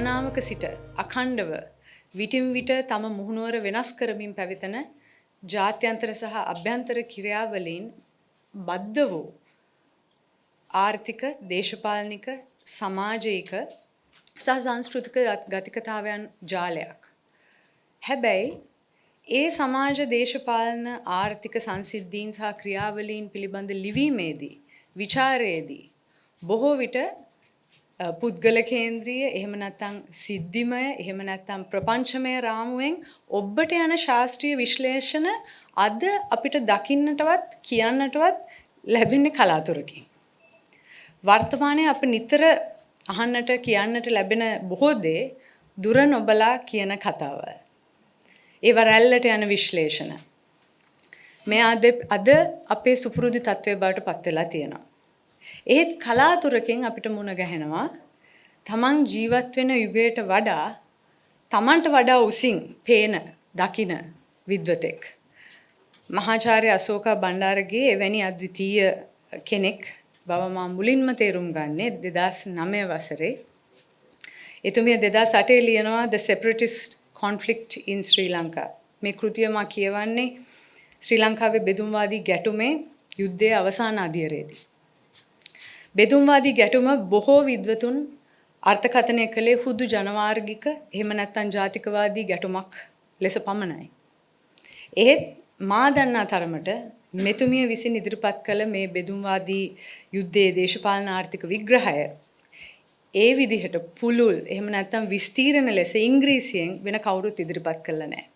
ගණනාවක සිට අඛණ්ඩව විටින් විට තම මුහුණුවර වෙනස් කරමින් පැවතෙන ජාත්‍යන්තර සහ අභ්‍යන්තර ක්‍රියාවලීන් බද්ධ වූ ආර්ථික, දේශපාලනික, සමාජික සහ සංස්කෘතික ගතිකතාවයන් ජාලයක්. හැබැයි ඒ සමාජ දේශපාලන ආර්ථික සංසිද්ධීන් සහ ක්‍රියාවලීන් පිළිබඳ ලිවීමේදී විචාරයේදී බොහෝ විට පුද්ගල කේන්ද්‍රීය එහෙම නැත්නම් සිද්ධිමය එහෙම නැත්නම් ප්‍රපංචමය රාමුවෙන් ඔබට යන ශාස්ත්‍රීය විශ්ලේෂණ අද අපිට දකින්නටවත් කියන්නටවත් ලැබෙන්නේ කලාතුරකින්. වර්තමානයේ අපි නිතර අහන්නට කියන්නට ලැබෙන බොහෝ දේ දුර නොබලා කියන කතාවල්. ඒව රැල්ලට යන විශ්ලේෂණ. මේ අද අපේ සුපුරුදු තත්ත්වයේ බවට පත් වෙලා තියෙනවා. ඒත් කලාතුරකින් අපිට මුණ ගැහෙනවා තමන් ජීවත් වෙන යුගයට වඩා තමන්ට වඩා උසින් පේන දකින විද්වතෙක්. මහාචාර්ය අසෝකා බණ්ඩාරගේ එවැනි අද්විතීය කෙනෙක් බව මා මුලින්ම තේරුම් ගන්නේ 2009 වසරේ. එතුමිය 2008 ලියනවා The Separatist Conflict in Sri Lanka. මේ කෘතිය මා කියවන්නේ ශ්‍රී ලංකාවේ බෙදුම්වාදී ගැටුමේ යුද්ධයේ අවසාන අදියරේදී. බෙදුම්වාදී ගැටුම බොහෝ විද්වතුන් අර්ථකථනය කළේ හුදු ජනවාර්ගික එහෙම නැත්නම් ජාතිකවාදී ගැටුමක් ලෙස පමණයි. ඒත් මා දන්නා තරමට මෙතුමිය විසින් ඉදිරිපත් කළ මේ බෙදුම්වාදී යුද්ධයේ දේශපාලන ආර්ථික විග්‍රහය ඒ විදිහට පුළුල් එහෙම නැත්නම් විස්තීර්ණ ලෙස ඉංග්‍රීසියෙන් වෙන කවුරුත් ඉදිරිපත් කළා නැහැ.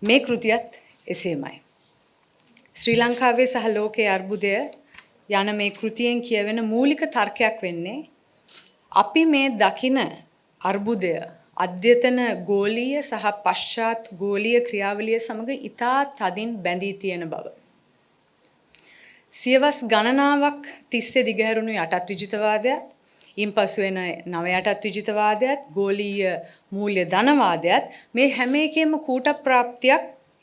මේ කෘතියත් එසේමයි. ශ්‍රී ලංකාවේ සහ ලෝකයේ අර්බුදය යන මේ කෘතියෙන් කියවෙන මූලික තර්කයක් වෙන්නේ අපි මේ දකින අර්බුදය අධ්‍යතන ගෝලීය සහ පශ්චාත් ගෝලීය ක්‍රියාවලිය සමග ඉතා තදින් බැඳී තියෙන බව. සියවස් ගණනාවක් තිස්සේ දිගහැරුණු යටත් විජිතවාදයත්, ඉන්පසු එන නව යටත් විජිතවාදයත්, ගෝලීය මූල්‍ය ධනවාදයත් මේ හැම එකෙම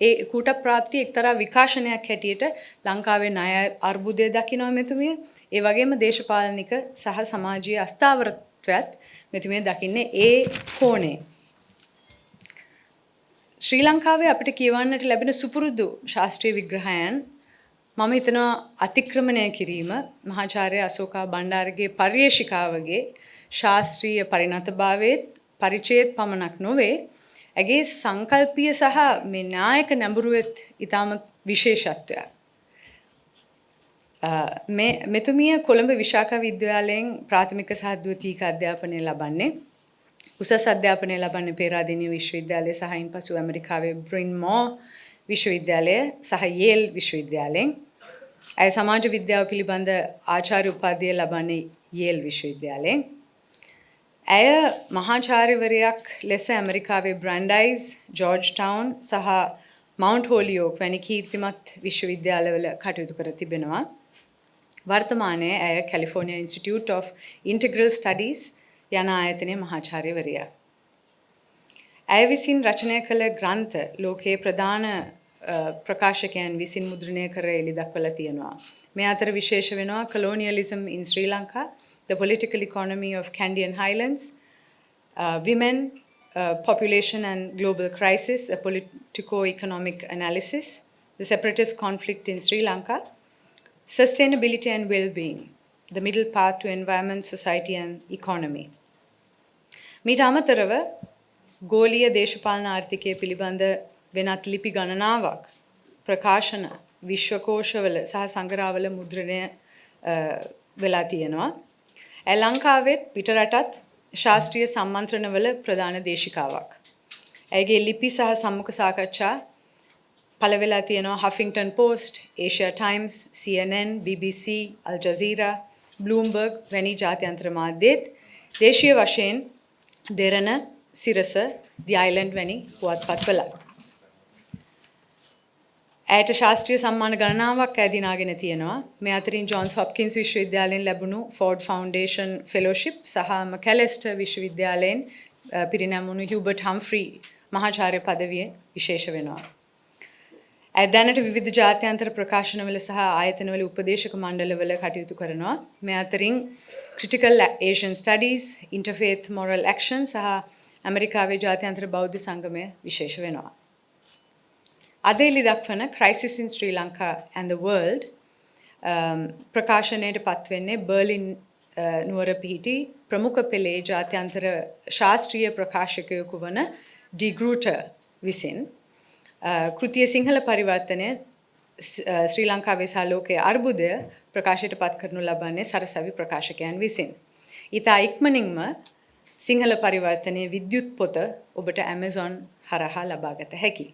ඒ කූට ප්‍රාප්තිය එක්තරා විකාශනයක් හැටියට ලංකාවේ ණය අර්බුදය දකිනවා මෙතුමිය. ඒ වගේම දේශපාලනික සහ සමාජීය අස්ථාවරත්වයත් මෙතුමිය දකින්නේ ඒ කෝණේ. ශ්‍රී ලංකාවේ අපිට කියවන්නට ලැබෙන සුපුරුදු ශාස්ත්‍රීය විග්‍රහයන් මම හිතනවා අතික්‍රමණය කිරීම මහාචාර්ය අසෝකා බණ්ඩාරගේ පර්යේෂිකාවගේ ශාස්ත්‍රීය පරිණතභාවයේ පරිචයත් පමණක් නොවේ ඇගේ සංකල්පීය සහ මේ නායක නැඹුරුවෙත් ඊටම විශේෂත්වයක්. මෙතුමිය කොළඹ විශාඛා විද්‍යාලයෙන් ප්‍රාථමික සහ ද්විතීක අධ්‍යාපනය ලබන්නේ. උසස් අධ්‍යාපනය ලබන්නේ පේරාදෙණිය විශ්වවිද්‍යාලය සහ ඉන්පසු ඇමරිකාවේ බ්‍රින් මෝ විශ්වවිද්‍යාලය සහ යේල් විශ්වවිද්‍යාලයෙන්. ඇය සමාජ විද්‍යාව පිළිබඳ ආචාර්ය උපාධිය ලබන්නේ යේල් විශ්වවිද්‍යාලයෙන්. ඇය මහාචාර්යවරයක් ලෙස ඇමරිකාවේ බ්‍රැන්ඩයිස්, ජෝර්ජ් ටවුන් සහ මවුන්ට් හෝලියෝක් වැනි කීර්තිමත් විශ්වවිද්‍යාලවල කටයුතු කර තිබෙනවා. වර්තමානයේ ඇය කැලිෆෝනියා ඉන්ස්ටිටියුට් ඔෆ් ඉන්ටිග්‍රල් ස්ටඩීස් යන ආයතනයේ මහාචාර්යවරියක්. ඇය විසින් රචනය කළ ග්‍රන්ථ ලෝකයේ ප්‍රධාන ප්‍රකාශකයන් විසින් මුද්‍රණය කර එළි දක්වලා තියෙනවා. මේ අතර විශේෂ වෙනවා Colonialism in Sri Lanka, The Political Economy of Kandyan Highlands, Women, Population and Global Crisis, A Politico-Economic Analysis, The Separatist Conflict in Sri Lanka, Sustainability and Well-Being, The Middle Path to Environment, Society and Economy. මීට අමතරව ගෝලීය දේශපාලන ආර්ථිකය පිළිබඳ වෙනත් ලිපි ගණනාවක් ප්‍රකාශන විශ්වකෝශවල සහ සංග්‍රහවල මුද්‍රණය වෙලා තියෙනවා. ලංකාවෙත් පිටරටත් ශාස්ත්‍රීය සම්මන්ත්‍රණවල ප්‍රධාන දේශිකාවක්. ඇයගේ ලිපි සහ සම්මුඛ සාකච්ඡා පළ වෙලා තියෙනවා Huffington Post, Asia Times, CNN, BBC, Al Jazeera, Bloomberg වැනි ජාත්‍යන්තර මාධ්‍යෙත් දේශීය වශයෙන් දෙරණ, සිරස, The Island වැනි පුවත්පත්වල. ඇයට ශාස්ත්‍රීය සම්මාන ගණනාවක් ඇය දිනාගෙන තියෙනවා. මේ අතරින් ජොන්ස් හොප්කින්ස් විශ්වවිද්‍යාලයෙන් ලැබුණු ෆෝඩ් ෆවුන්ඩේෂන් ෆෙලෝෂිප් සහ මැකැලෙස්ටර් විශ්වවිද්‍යාලයෙන් පිරිනැමුණු හියුබර්ට් හම්ෆ්‍රී මහාචාර්ය පදවිය විශේෂ වෙනවා. ඇය දැනට විවිධ ජාත්‍යන්තර ප්‍රකාශනවල සහ ආයතනවල උපදේශක මණ්ඩලවල කටයුතු කරනවා. මේ අතරින් critical Asian studies, interfaith moral action සහ ඇමරිකාවේ ජාත්‍යන්තර බෞද්ධ සංගමය විශේෂ වෙනවා. අද එළි දක්වන Crisis in Sri Lanka and the World ප්‍රකාශනයට පත්වෙන්නේ බර්ලින් නුවර පිහිටි ප්‍රමුඛ පෙළේ ජාත්‍යන්තර ශාස්ත්‍රීය ප්‍රකාශකයෙකු වන ඩි ග්‍රූටර් විසින් කෘතිය සිංහල පරිවර්තනය ශ්‍රී ලංකාවේ සහ ලෝකයේ අර්බුදය ප්‍රකාශයට පත් කරනු ලබන්නේ සරසවි ප්‍රකාශකයන් විසින්. ඊතා ඉක්මනින්ම සිංහල පරිවර්තනයේ විද්‍යුත් පොත ඔබට Amazon හරහා ලබාගත හැකියි.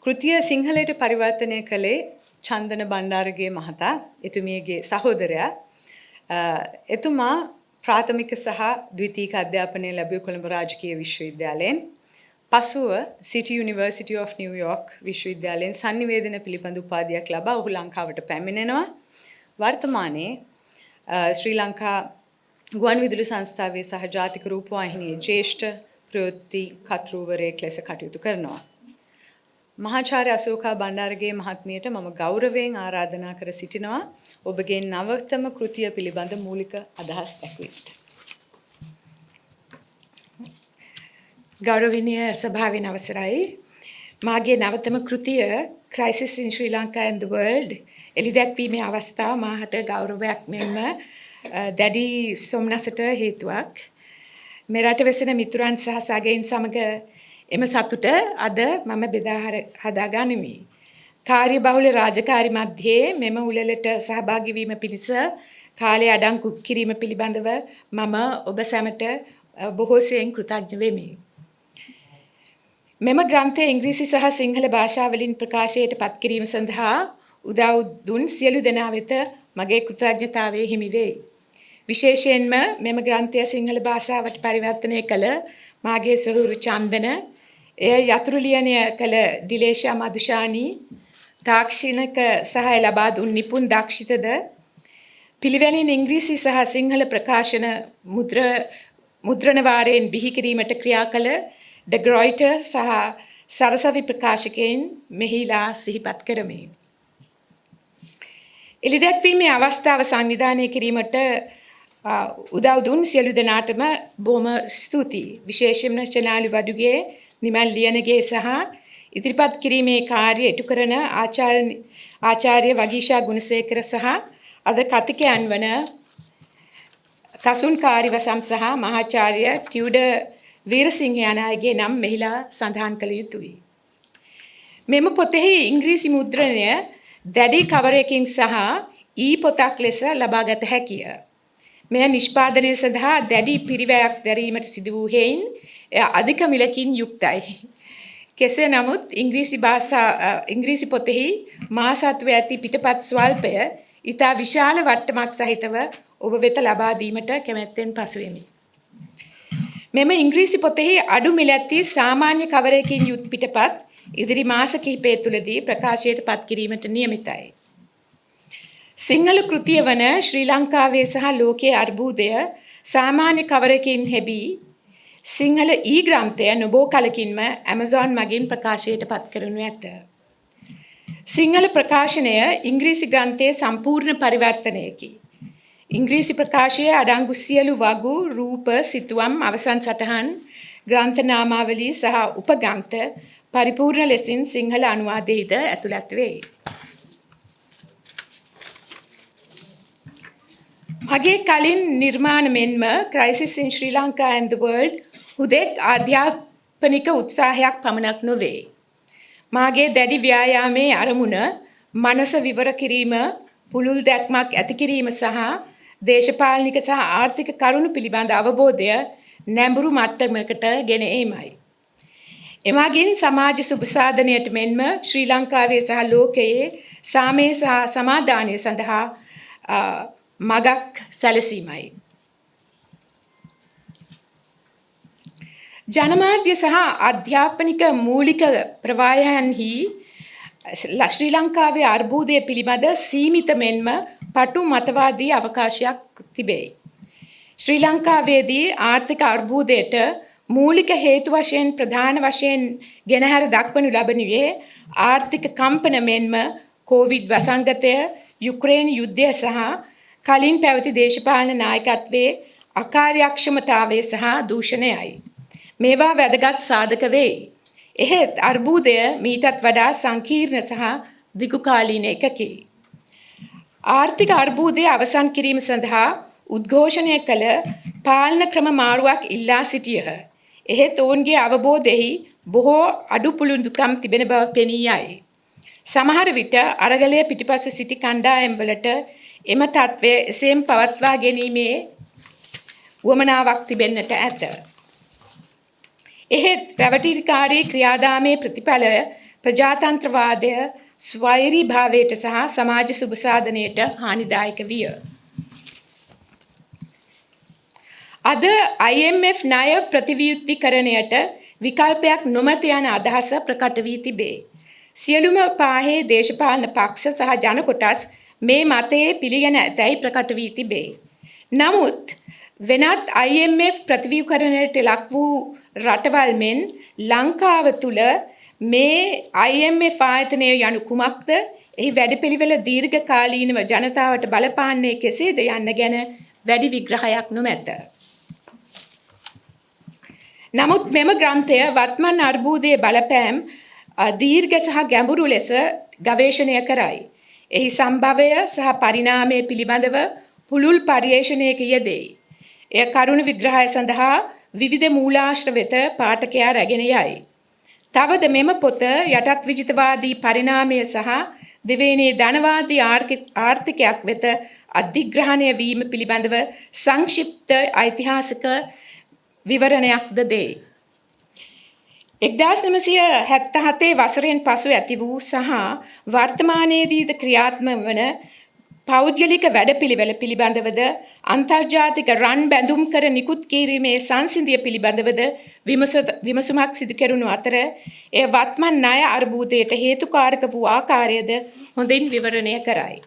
කෘතිය සිංහලයට පරිවර්තනය කළේ චන්දන බණ්ඩාරගේ මහතා, එතුමියගේ සහෝදරයා. එතුමා ප්‍රාථමික සහ ද්විතීක අධ්‍යාපනය ලැබුවේ කොළඹ රාජකීය විශ්වවිද්‍යාලයෙන්. පසුව City University of New York විශ්වවිද්‍යාලයෙන් sannivedana පිළිබඳ උපාධියක් ලබා ඔහු ලංකාවට පැමිණෙනවා. වර්තමානයේ ශ්‍රී ලංකා ගුවන්විදුලි සංස්ථාවේ සහ ජාතික රූපවාහිනියේ ජ්‍යෙෂ්ඨ ප්‍රවෘත්ති කර්තෘවරයෙක් ලෙස කටයුතු කරනවා. මහාචාර්ය අසෝකා බණ්ඩාරගේ මහත්මියට මම ගෞරවයෙන් ආරාධනා කර සිටිනවා ඔබගේ නවතම කෘතිය පිළිබඳ මූලික අදහස් දක්වන්නට. ගෞරවනීය සභාවෙන් අවසරයි. මාගේ නවතම කෘතිය Crisis in Sri Lanka and the World එළිදැක්වීමේ අවස්ථාව මාහට ගෞරවයක් මෙන්ම දැඩි සොම්නසට හේතුවක්. මේ රට වෙසෙන මිතුරන් සහ සගයින් සමග එම සතුට අද මම බෙදා හදා ගනිමි. කාර්යබහුල රාජකාරි මැද්දේ මෙම උළෙලට සහභාගී වීම පිණිස කාලය අඩංගු කිරීම පිළිබඳව මම ඔබ සැමට බොහෝසෙයින් කෘතඥ වෙමි. මෙම ග්‍රන්ථය ඉංග්‍රීසි සහ සිංහල භාෂාවලින් ප්‍රකාශයට පත් කිරීම සඳහා උදව් දුන් සියලු දෙනා වෙත මගේ කෘතඥතාවය හිමි වේ. විශේෂයෙන්ම මෙම ග්‍රන්ථය සිංහල භාෂාවට පරිවර්තනය කළ මාගේ සොහොයුරු චන්දන, එය යතුරු ලියනය කළ ඩිලේෂා මදුෂානී, තාක්ෂණික සහාය ලබා දුන් නිපුන් දක්ෂිතද, පිළිවෙලින් ඉංග්‍රීසි සහ සිංහල ප්‍රකාශන මුද්‍රණ වාරයෙන් බිහි කිරීමට ක්‍රියා කළ ද ග්‍රොයිටර් සහ සරසවි ප්‍රකාශකයන් මෙහිලා සිහිපත් කරමි. එළිදැක්වීමේ අවස්ථාව සංවිධානය කිරීමට උදව් දුන් සියලු දෙනාටම බොහොම ස්තුතියි. විශේෂයෙන්ම චනාලි වඩුගේ, නිමල් ලියනගේ සහ ඉදිරිපත් කිරීමේ කාර්ය ඉටු කරන ආචාර්ය වගීෂා ගුණසේකර සහ අද කතිකයන් වන කසුන් කාරිවසම් සහ මහාචාර්ය ටියුඩර් වීරසිංහ යන අයගේ නම් මෙහිලා සඳහන් කළ යුතුයි. මෙම පොතෙහි ඉංග්‍රීසි මුද්‍රණය දැඩි කවරයකින් සහ පොතක් ලෙස ලබාගත හැකිය. මෙය නිෂ්පාදනය සඳහා දැඩි පිරිවැයක් දැරීමට සිදු වූ හේයින් අධික මිලකින් යුක්තයි. කෙසේ නමුත් ඉංග්‍රීසි පොතෙහි මා සතුව ඇති පිටපත් ස්වල්පය ඉතා විශාල වට්ටමක් සහිතව ඔබ වෙත ලබා දීමට කැමැත්තෙන් පසුවෙමි. මෙම ඉංග්‍රීසි පොතෙහි අඩු මිල ඇති සාමාන්‍ය කවරයකින් යුත් පිටපත් ඉදිරි මාස කිහිපය තුළදී ප්‍රකාශයට පත් කිරීමට නියමිතයි. සිංහල කෘතිය වන ශ්‍රී ලංකාවේ සහ ලෝකයේ අර්බුදය සාමාන්‍ය කවරකින් හැබී සිංහල ග්‍රන්ථය නොබෝ කලකින්ම Amazon මගින් ප්‍රකාශයට පත් කරනු ඇත. සිංහල ප්‍රකාශනය ඉංග්‍රීසි ග්‍රන්ථයේ සම්පූර්ණ පරිවර්තනයකි. ඉංග්‍රීසි ප්‍රකාශයේ අඩංගු සියලු වගු, රූප, සිතුවම්, අවසන් සටහන්, ග්‍රන්ථ නාමාවලී සහ උපග්‍රන්ථ පරිපූර්ණ ලෙසින් සිංහල අනුවාදයේද ඇතුළත් වේ. මගේ කලින් නිර්මාණ මෙන්ම Crisis in Sri Lanka and the World හුදෙක් අධ්‍යාපනික උත්සාහයක් පමණක් නොවේ. මාගේ දැඩි ව්‍යායාමයේ අරමුණ මනස විවර කිරීම, පුළුල් දැක්මක් ඇති කිරීම සහ දේශපාලනික සහ ආර්ථික කරුණු පිළිබඳ අවබෝධය නැඹුරු මට්ටමකට ගෙන ඒමයි. එමගින් සමාජ සුබසාධනයට මෙන්ම ශ්‍රී ලංකාවේ සහ ලෝකයේ සාමය සහ සමාදානය සඳහා මගක් සැලසීමයි. ජනමාධ්‍ය සහ අධ්‍යාපනික මූලික ප්‍රවාහයන්හි ශ්‍රී ලංකාවේ අර්බුදය පිළිබඳ සීමිත මෙන්ම පටු මතවාදී අවකාශයක් තිබේ. ශ්‍රී ලංකාවේදී ආර්ථික අර්බුදයට මූලික හේතු වශයෙන් ප්‍රධාන වශයෙන් ගෙනහැර දක්වනු ලබනුයේ ආර්ථික කම්පන මෙන්ම කොවිඩ් වසංගතය, යුක්‍රේන යුද්ධය සහ කලින් පැවති දේශපාලන නායකත්වයේ අකාර්යක්ෂමතාවය සහ දූෂණයයි. මේවා වැදගත් සාධක වෙයි. එහෙත් අර්බුදය මීටත් වඩා සංකීර්ණ සහ දිගුකාලීන එකකි. ආර්ථික අර්බුදය අවසන් කිරීම සඳහා උද්ඝෝෂණය කළ පාලන ක්‍රම මාරුවක් ඉල්ලා සිටියහ. එහෙත් ඔවුන්ගේ අවබෝධයෙහි බොහෝ අඩුපුළුදුකම් තිබෙන බව පෙනී යයි. සමහර විට අරගලය පිටිපස්ස සිටි කණ්ඩායම්වලට එම තත්ත්වය එසේම පවත්වා ගැනීමේ වුවමනාවක් තිබෙන්නට ඇත. එහෙත් රැවටිලිකාරී ක්‍රියාදාමයේ ප්‍රතිඵලය ප්‍රජාතන්ත්‍රවාදය ස්වෛරී භාවයට සහ සමාජ සුභසාධනයට හානිදායක විය. අද IMF ණය ප්‍රතිවියුක්තිකරණයට විකල්පයක් නොමැත යන අදහස ප්‍රකට වී තිබේ. සියලුම පාහේ දේශපාලන පක්ෂ සහ ජන කොටස් මේ මතයේ පිළිගෙන ඇතැයි ප්‍රකට වී තිබේ. නමුත් වෙනත් IMF ප්‍රතිවියුක්තිකරණයට ලක් වූ රටවල් මෙන් ලංකාව තුළ මේ IMF ආයතනය යනු කුමක්ද? එහි වැඩපිළිවෙල දීර්ඝකාලීනව ජනතාවට බලපාන්නේ කෙසේද යන්න ගැන වැඩි විග්‍රහයක් නොමැත. නමුත් මෙම ග්‍රන්ථය වත්මන් අර්බුදයේ බලපෑම් දීර්ඝ සහ ගැඹුරු ලෙස ගවේෂණය කරයි. එහි සම්භවය සහ පරිණාමය පිළිබඳව පුළුල් පර්යේෂණයක යෙදෙයි. එය කරුණු විග්‍රහය සඳහා විවිධ මූලාශ්‍ර වෙත පාඨකයා රැගෙන යයි. තවද මෙම පොත යටත් විජිතවාදී පරිණාමය සහ දෙවේනේ ධනවාදී ආර්ථිකයක් වෙත අධිග්‍රහණය වීම පිළිබඳව සංක්ෂිප්ත ඓතිහාසික විවරණයක්ද දෙයි. 1977 වසරෙන් පසු ඇති වූ සහ වර්තමානයේදීද ක්‍රියාත්මක වන පෞද්ගලික වැඩපිළිවෙල පිළිබඳවද අන්තර්ජාතික රන් බැඳුම් කර නිකුත් කිරීමේ සංසිඳිය පිළිබඳවද විමසුමක් සිදු කෙරුණු අතර එය වත්මන් ණය අර්බුදයට හේතුකාරක වූ ආකාරයද හොඳින් විවරණය කරයි.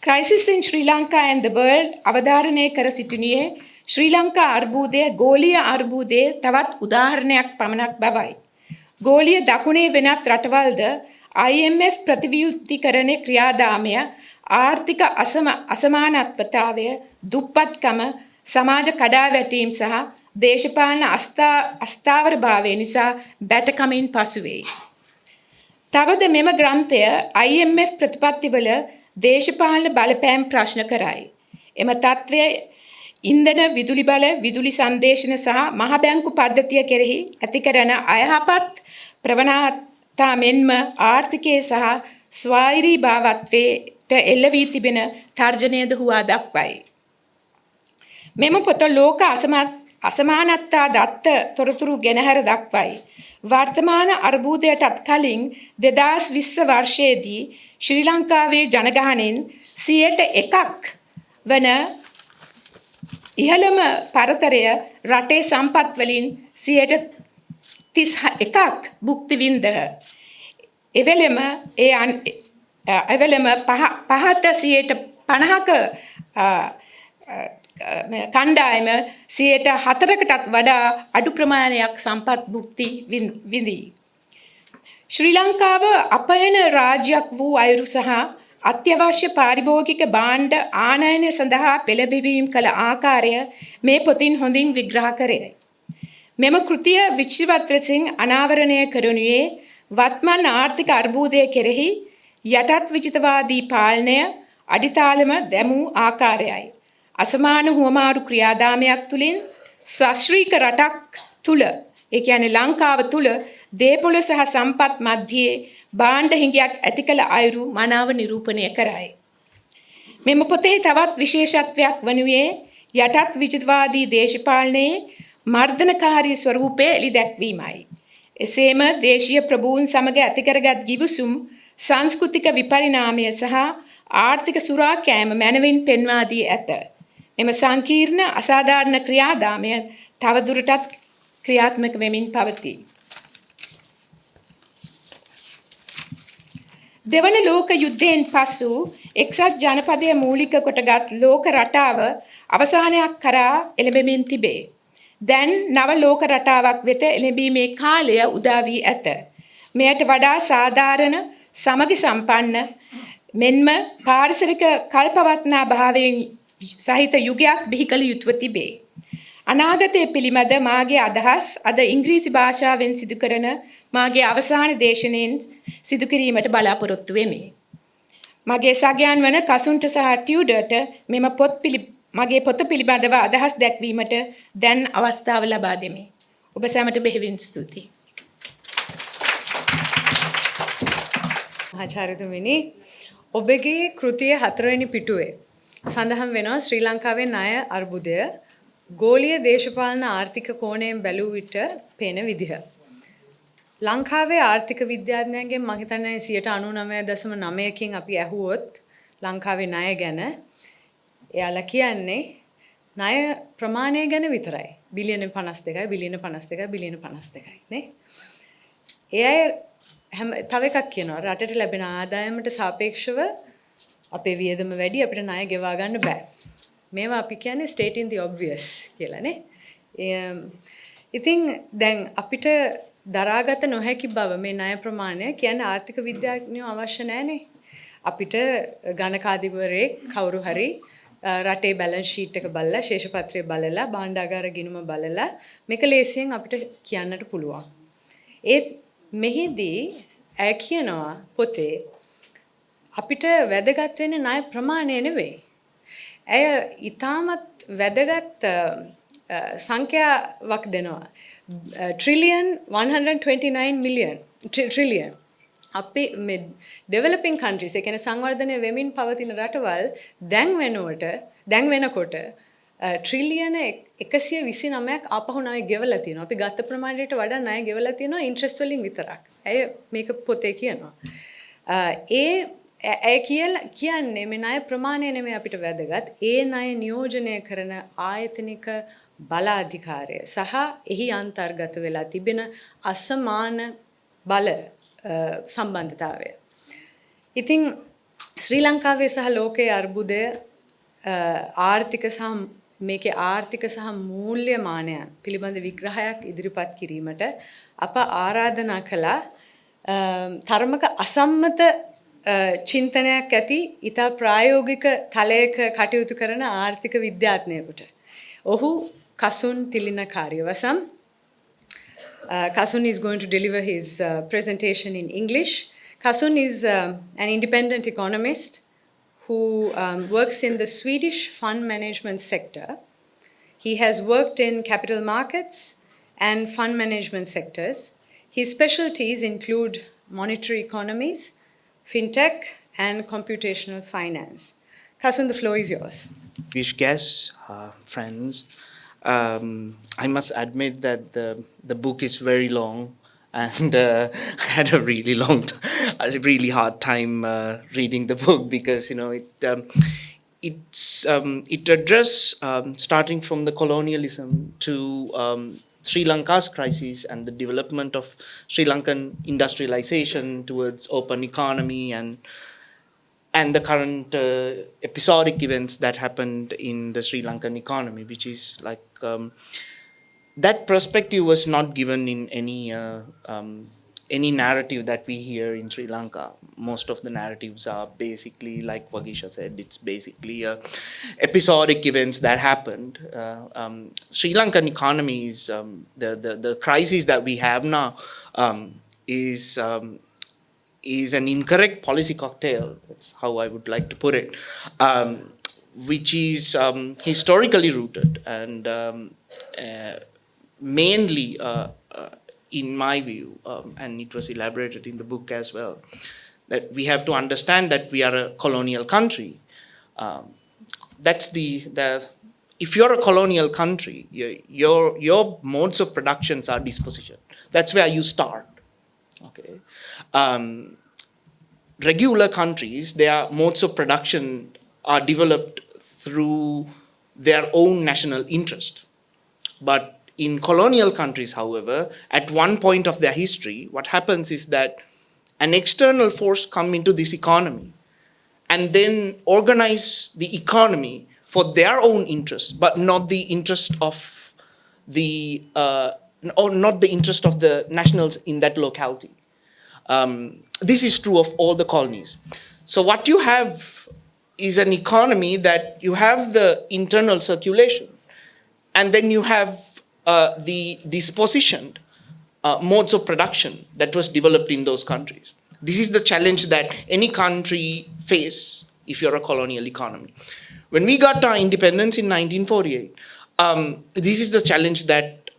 Crisis in Sri Lanka and the World අවධාරණය කර සිටිනුයේ ශ්‍රී ලංකා අර්බුදය ගෝලීය අර්බුදයේ තවත් උදාහරණයක් පමණක් බවයි. ගෝලීය දකුණේ වෙනත් රටවල්ද IMF ප්‍රතිවියුක්තිකරණ ක්‍රියාදාමය ආර්ථික අසමානත්වතාවය දුප්පත්කම සමාජ කඩාවැටීම් සහ දේශපාලන අස්ථාවරභාවය නිසා බැටකමින් පසුවෙයි. තවද මෙම ග්‍රන්ථය IMF ප්‍රතිපත්තිවල දේශපාලන බලපෑම් ප්‍රශ්න කරයි. එම තත්ත්වය ඉන්ධන විදුලි බල විදුලි සංදේශන සහ මහ බැංකු පද්ධතිය කෙරෙහි ඇති කරන අයහපත් ප්‍රවණතා මෙන්ම ආර්ථිකයේ සහ ස්වෛරී භාවත්වයට එල්ල වී තිබෙන තර්ජනයද හුවා දක්වයි. මෙම පොත ලෝක අසමානත්තා දත්ත තොරතුරු ගෙනහැර දක්වයි. වර්තමාන අර්බුදයටත් කලින් 2020 වර්ෂයේදී ශ්‍රී ලංකාවේ ජනගහනයෙන් 101ක් වන ඉහළම පරතරය රටේ සම්පත් වලින් 31ක් භුක්ති විඳ. එවෙලම පහත 50ක කණ්ඩායම 4%කටත් වඩා අඩු ප්‍රමාණයක් සම්පත් භුක්ති විඳී. ශ්‍රී ලංකාව අපයන රාජ්‍යයක් වූ අයුරු සහ අත්‍යවශ්‍ය පාරිභෝගික භාණ්ඩ ආනයනය සඳහා පෙළඹවීම කළ ආකාරය මේ පොතින් හොඳින් විග්‍රහ කරයි. මෙම කෘතිය විචිත්‍රවත් ලෙසින් අනාවරණය කරනුයේ වත්මන් ආර්ථික අර්බුදය කෙරෙහි යටත් විජිතවාදී පාලනය අඩිතාලම දැමූ ආකාරයයි. අසමාන හුවමාරු ක්‍රියාදාමයක් තුළින් ශාස්ත්‍රීය රටක් තුළ ඒ කියන්නේ ලංකාව තුළ දේපොළ සහ සම්පත් මැදියේ භාණ්ඩ හිඟයක් ඇති කළ අයුරු මනාව නිරූපණය කරයි. මෙම පොතේ තවත් විශේෂත්වයක් වනුයේ යටත් විජිතවාදී දේශපාලනයේ මර්ධනකාරී ස්වරූපය එළි දැක්වීමයි. එසේම දේශීය ප්‍රභූන් සමග ඇති කරගත් ගිවිසුම් සංස්කෘතික විපරිණාමය සහ ආර්ථික සුරාකෑම මැනවින් පෙන්වා දී ඇත. මෙම සංකීර්ණ අසාධාරණ ක්‍රියාදාමය තවදුරටත් ක්‍රියාත්මක වෙමින් පවතී. දෙවන ලෝක යුද්ධයෙන් පසු එක්සත් ජනපදය මූලික කොටගත් ලෝක රටාව අවසානයක් කරා එළඹෙමින් තිබේ. දැන් නව ලෝක රටාවක් වෙත එළඹීමේ කාලය උදා වී ඇත. මෙයට වඩා සාධාරණ සමගි සම්පන්න මෙන්ම පාරිසරික කල්පවත්නා භාවයෙන් සහිත යුගයක් බිහි කළ යුතුව තිබේ. අනාගතය පිළිබඳ මාගේ අදහස් අද ඉංග්‍රීසි භාෂාවෙන් සිදු කරන මාගේ අවසාන දේශනයෙන් සිදු කිරීමට බලාපොරොත්තු වෙමි. මගේ සගයන් වන කසුන්ට සහ ටියුඩර්ට මගේ පොත පිළිබඳව අදහස් දැක්වීමට දැන් අවස්ථාව ලබා දෙමි. ඔබ සැමට බෙහෙවින් ස්තුතියි. මහාචාර්යතුමිනි, ඔබගේ කෘතිය 4 වෙනි පිටුවේ සඳහන් වෙනවා ශ්‍රී ලංකාවේ ණය අර්බුදය ගෝලීය දේශපාලන ආර්ථික කෝණයෙන් බැලූ විට පේන විදිහ. ලංකාවේ ආර්ථික විද්‍යාඥයන්ගෙන් මම හිතන්නේ 99.9%කින් අපි ඇහුවොත් ලංකාවේ ණය ගැන එයාලා කියන්නේ ණය ප්‍රමාණය ගැන විතරයි. බිලියන 52යි බිලියන 52යි බිලියන 52යි නේ. තව එකක් කියනවා රටට ලැබෙන ආදායමට සාපේක්ෂව අපේ වියදම වැඩි අපිට ණය ගෙවා ගන්න බෑ. මේවා අපි කියන්නේ stating the obvious කියලා නේ. ඉතින් දැන් අපිට දරාගත නොහැකි බව මේ ණය ප්‍රමාණය කියන්නේ ආර්ථික විද්‍යාඥයෝ අවශ්‍ය නැහැනේ. අපිට ගණකාධිපතිවරයෙක් කවුරු හරි රටේ බැලන්ස් ෂීට් එක බලලා ශේෂපත්‍රය බලලා භාණ්ඩාගාර ගිණුම බලලා මේක ලේසියෙන් අපිට කියන්නට පුළුවන්. ඒත් මෙහිදී ඇය කියනවා පොතේ අපිට වැදගත් වෙන්නේ ණය ප්‍රමාණය නෙවෙයි. ඇය ඊටමත් වැදගත් සංඛ්‍යාවක් දෙනවා. Trillion 129 million trillion. අපි මේ ඩෙවලොපින් කන්ට්‍රීස් ඒ කියන්නේ සංවර්ධනය වෙමින් පවතින රටවල් දැන් වෙනකොට ට්‍රිලියන 129ක් ආපහු ණය ගෙවලා තියෙනවා. අපි ගත්ත ප්‍රමාණයට වඩා ණය ගෙවලා තියෙනවා ඉන්ට්‍රස්ට් වලින් විතරක්. ඇය මේක පොතේ කියනවා. ඇය කියන්නේ මේ ණය ප්‍රමාණය නෙමෙයි අපිට වැදගත්. ඒ ණය නියෝජනය කරන ආයතනික බලාධිකාරය සහ එහි අන්තර්ගත වෙලා තිබෙන අසමාන බල සම්බන්ධතාවය. ඉතින් ශ්‍රී ලංකාවේ සහ ලෝකයේ අර්බුදය ආර්ථික සහ මේකේ ආර්ථික සහ මූල්‍ය මානයන් පිළිබඳ විග්‍රහයක් ඉදිරිපත් කිරීමට අප ආරාධනා කළා තරමක අසම්මත චින්තනයක් ඇති ඉතා ප්‍රායෝගික තලයක කටයුතු කරන ආර්ථික විද්‍යාඥයෙකුට. ඔහු Kasun Thilina කාර්යවසම්. Kasun is going to deliver his presentation in English. Kasun is an independent economist who works in the Swedish fund management sector. He has worked in capital markets and fund management sectors. His specialties include monetary economies, fintech, and computational finance. Kasun, the floor is yours. Distinguished guests, friends, I must admit that the book is very long, and I had a really hard time reading the book because it addresses starting from the colonialism to Sri Lanka's crisis and the development of Sri Lankan industrialization towards open economy and the current episodic events that happened in the Sri Lankan economy, which is like that perspective was not given in any narrative that we hear in Sri Lanka. Most of the narratives are basically, like Vagisha said, it's basically episodic events that happened. Sri Lankan economy is the crisis that we have now is an incorrect policy cocktail. That's how I would like to put it, which is historically rooted and mainly, in my view, and it was elaborated in the book as well, that we have to understand that we are a colonial country. That's if you're a colonial country, your modes of productions are disposition. That's where you start. Okay. Regular countries, their modes of production are developed through their own national interest. But in colonial countries, however, at one point of their history, what happens is that an external force come into this economy and then organize the economy for their own interest, but not the interest of the nationals in that locality. This is true of all the colonies. So what you have is an economy that you have the internal circulation, and then you have the dispositioned modes of production that was developed in those countries. This is the challenge that any country face if you're a colonial economy. When we got our independence in 1948, this is the challenge that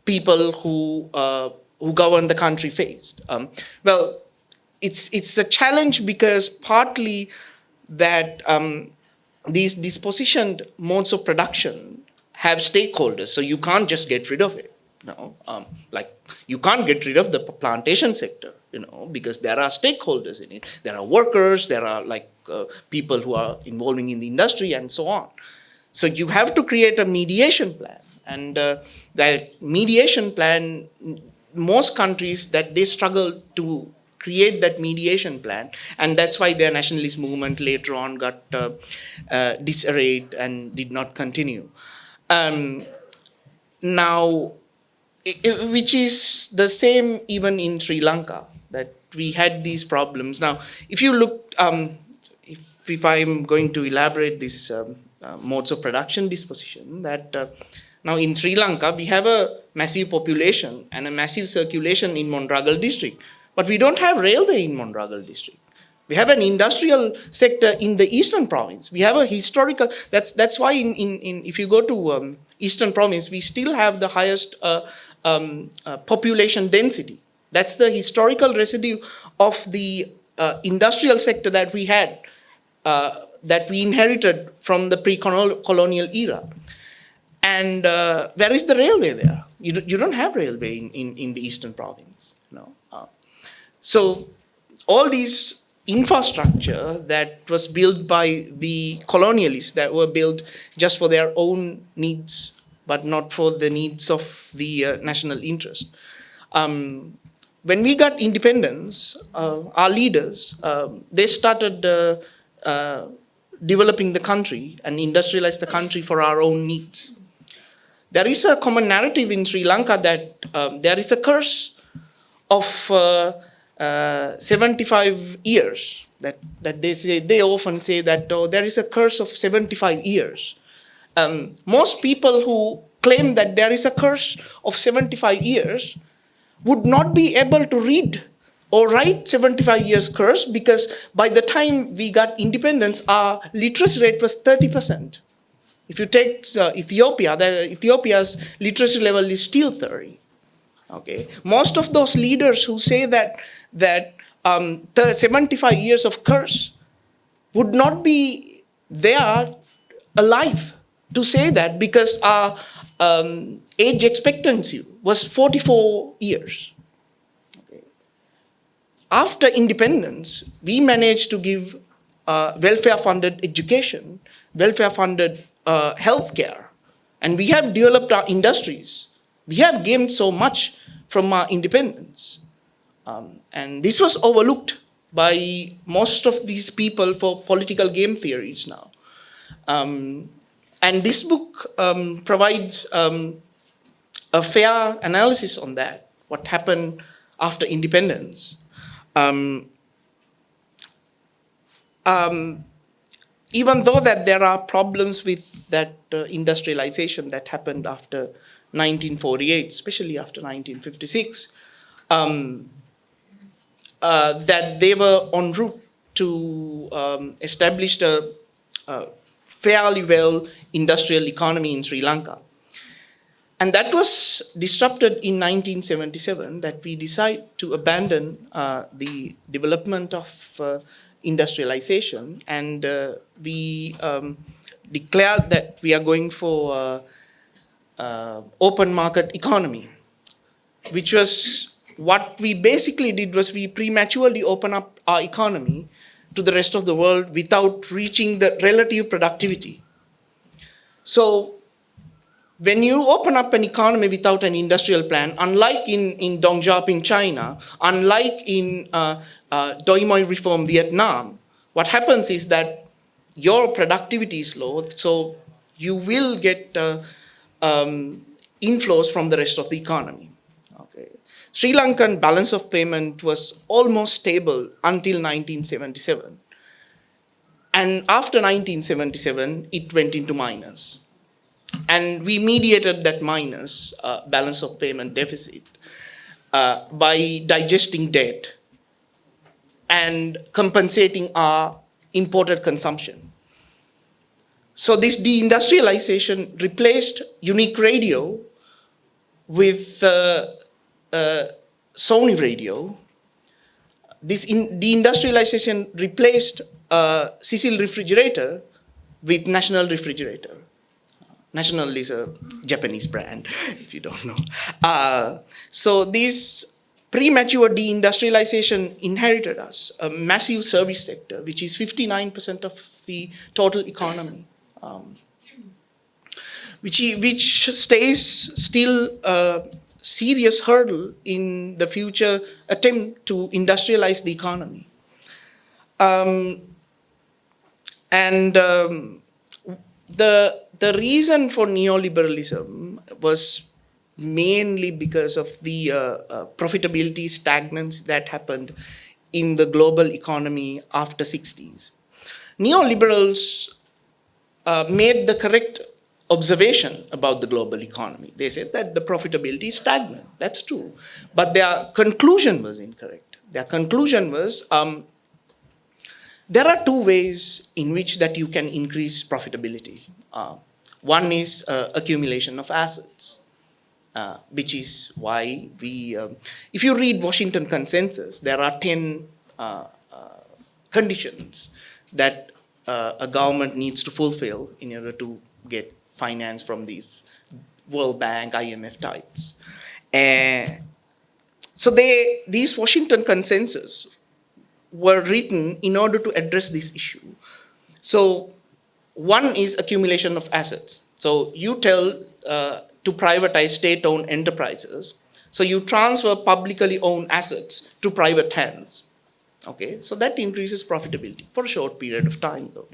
people who govern the country faced. Well, it's a challenge because partly that these dispositioned modes of production have stakeholders, so you can't just get rid of it. Like you can't get rid of the plantation sector, because there are stakeholders in it. There are workers, there are people who are involving in the industry and so on. So you have to create a mediation plan, and that mediation plan, most countries that they struggle to create that mediation plan, and that's why their nationalist movement later on got disarrayed and did not continue. Now, which is the same even in Sri Lanka, that we had these problems. Now, if you look, if I'm going to elaborate this modes of production disposition, that now in Sri Lanka, we have a massive population and a massive circulation in Monragal district, but we don't have railway in Monragal district. We have an industrial sector in the eastern province. We have a historical, that's why if you go to eastern province, we still have the highest population density. That's the historical residue of the industrial sector that we had, that we inherited from the pre-colonial era. And where is the railway there? You don't have railway in the eastern province. So all these infrastructure that was built by the colonialists, that were built just for their own needs, but not for the needs of the national interest. When we got independence, our leaders, they started developing the country and industrialize the country for our own needs. There is a common narrative in Sri Lanka that there is a curse of 75 years, that they often say that there is a curse of 75 years. Most people who claim that there is a curse of 75 years would not be able to read or write 75 years curse, because by the time we got independence, our literacy rate was 30%. If you take Ethiopia, Ethiopia's literacy level is still 30. Okay, most of those leaders who say that 75 years of curse would not be there alive to say that, because our age expectancy was 44 years. Okay. After independence, we managed to give welfare-funded education, welfare-funded healthcare, and we have developed our industries. We have gained so much from our independence. And this was overlooked by most of these people for political game theories now. And this book provides a fair analysis on that, what happened after independence. Even though that there are problems with that industrialization that happened after 1948, especially after 1956, that they were en route to establish a fairly well industrial economy in Sri Lanka. And that was disrupted in 1977, that we decided to abandon the development of industrialization, and we declared that we are going for open market economy, which was what we basically did was we prematurely opened up our economy to the rest of the world without reaching the relative productivity. So when you open up an economy without an industrial plan, unlike in Dong Xiaoping, China, unlike in Doi Moi reform, Vietnam, what happens is that your productivity is low, so you will get inflows from the rest of the economy. Okay. Okay. Sri Lankan balance of payment was almost stable until 1977. And after 1977, it went into minus. And we mediated that minus balance of payment deficit by digesting debt and compensating our imported consumption. So this deindustrialization replaced unique radio with Sony radio. This deindustrialization replaced Cecil refrigerator with National refrigerator. National is a Japanese brand, if you don't know. So this premature deindustrialization inherited us a massive service sector, which is 59% of the total economy, which stays still a serious hurdle in the future attempt to industrialize the economy. The reason for neoliberalism was mainly because of the profitability stagnancy that happened in the global economy after 60s. Neoliberals made the correct observation about the global economy. They said that the profitability is stagnant. That's true. But their conclusion was incorrect. Their conclusion was there are two ways in which that you can increase profitability. One is accumulation of assets, which is why we, if you read Washington Consensus, there are 10 conditions that a government needs to fulfill in order to get finance from these World Bank, IMF types. So these Washington Consensus were written in order to address this issue. So one is accumulation of assets. So you tell to privatize state-owned enterprises. So you transfer publicly owned assets to private hands. Okay, so that increases profitability for a short period of time, though.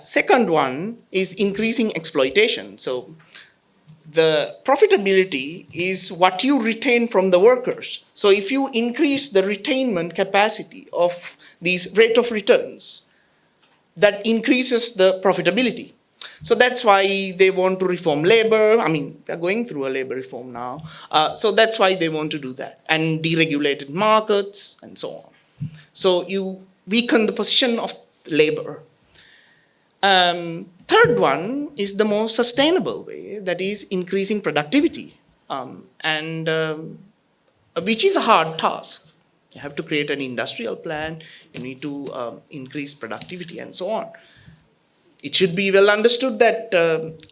Second one is increasing exploitation. So the profitability is what you retain from the workers. So if you increase the retainment capacity of these rate of returns, that increases the profitability. So that's why they want to reform labor. I mean, they're going through a labor reform now. So that's why they want to do that. And deregulated markets and so on. So you weaken the position of labor. Third one is the most sustainable way, that is increasing productivity, which is a hard task. You have to create an industrial plan, you need to increase productivity and so on. It should be well understood that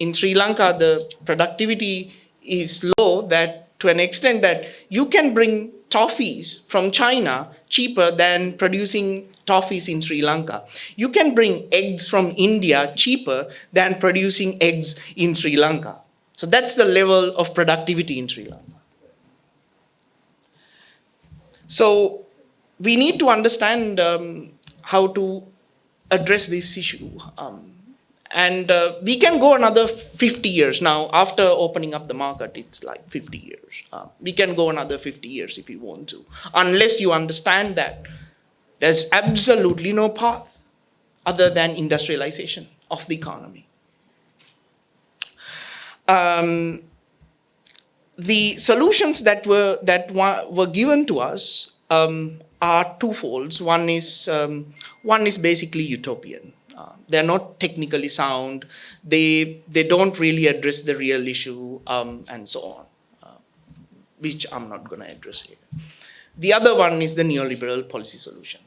in Sri Lanka, the productivity is low, that to an extent that you can bring toffees from China cheaper than producing toffees in Sri Lanka. You can bring eggs from India cheaper than producing eggs in Sri Lanka. So that's the level of productivity in Sri Lanka. So we need to understand how to address this issue. We can go another 50 years. Now, after opening up the market, it's like 50 years. We can go another 50 years if you want to, unless you understand that there's absolutely no path other than industrialization of the economy. The solutions that were given to us are twofold. One is basically utopian. They're not technically sound. They don't really address the real issue and so on, which I'm not going to address here. The other one is the neoliberal policy solution.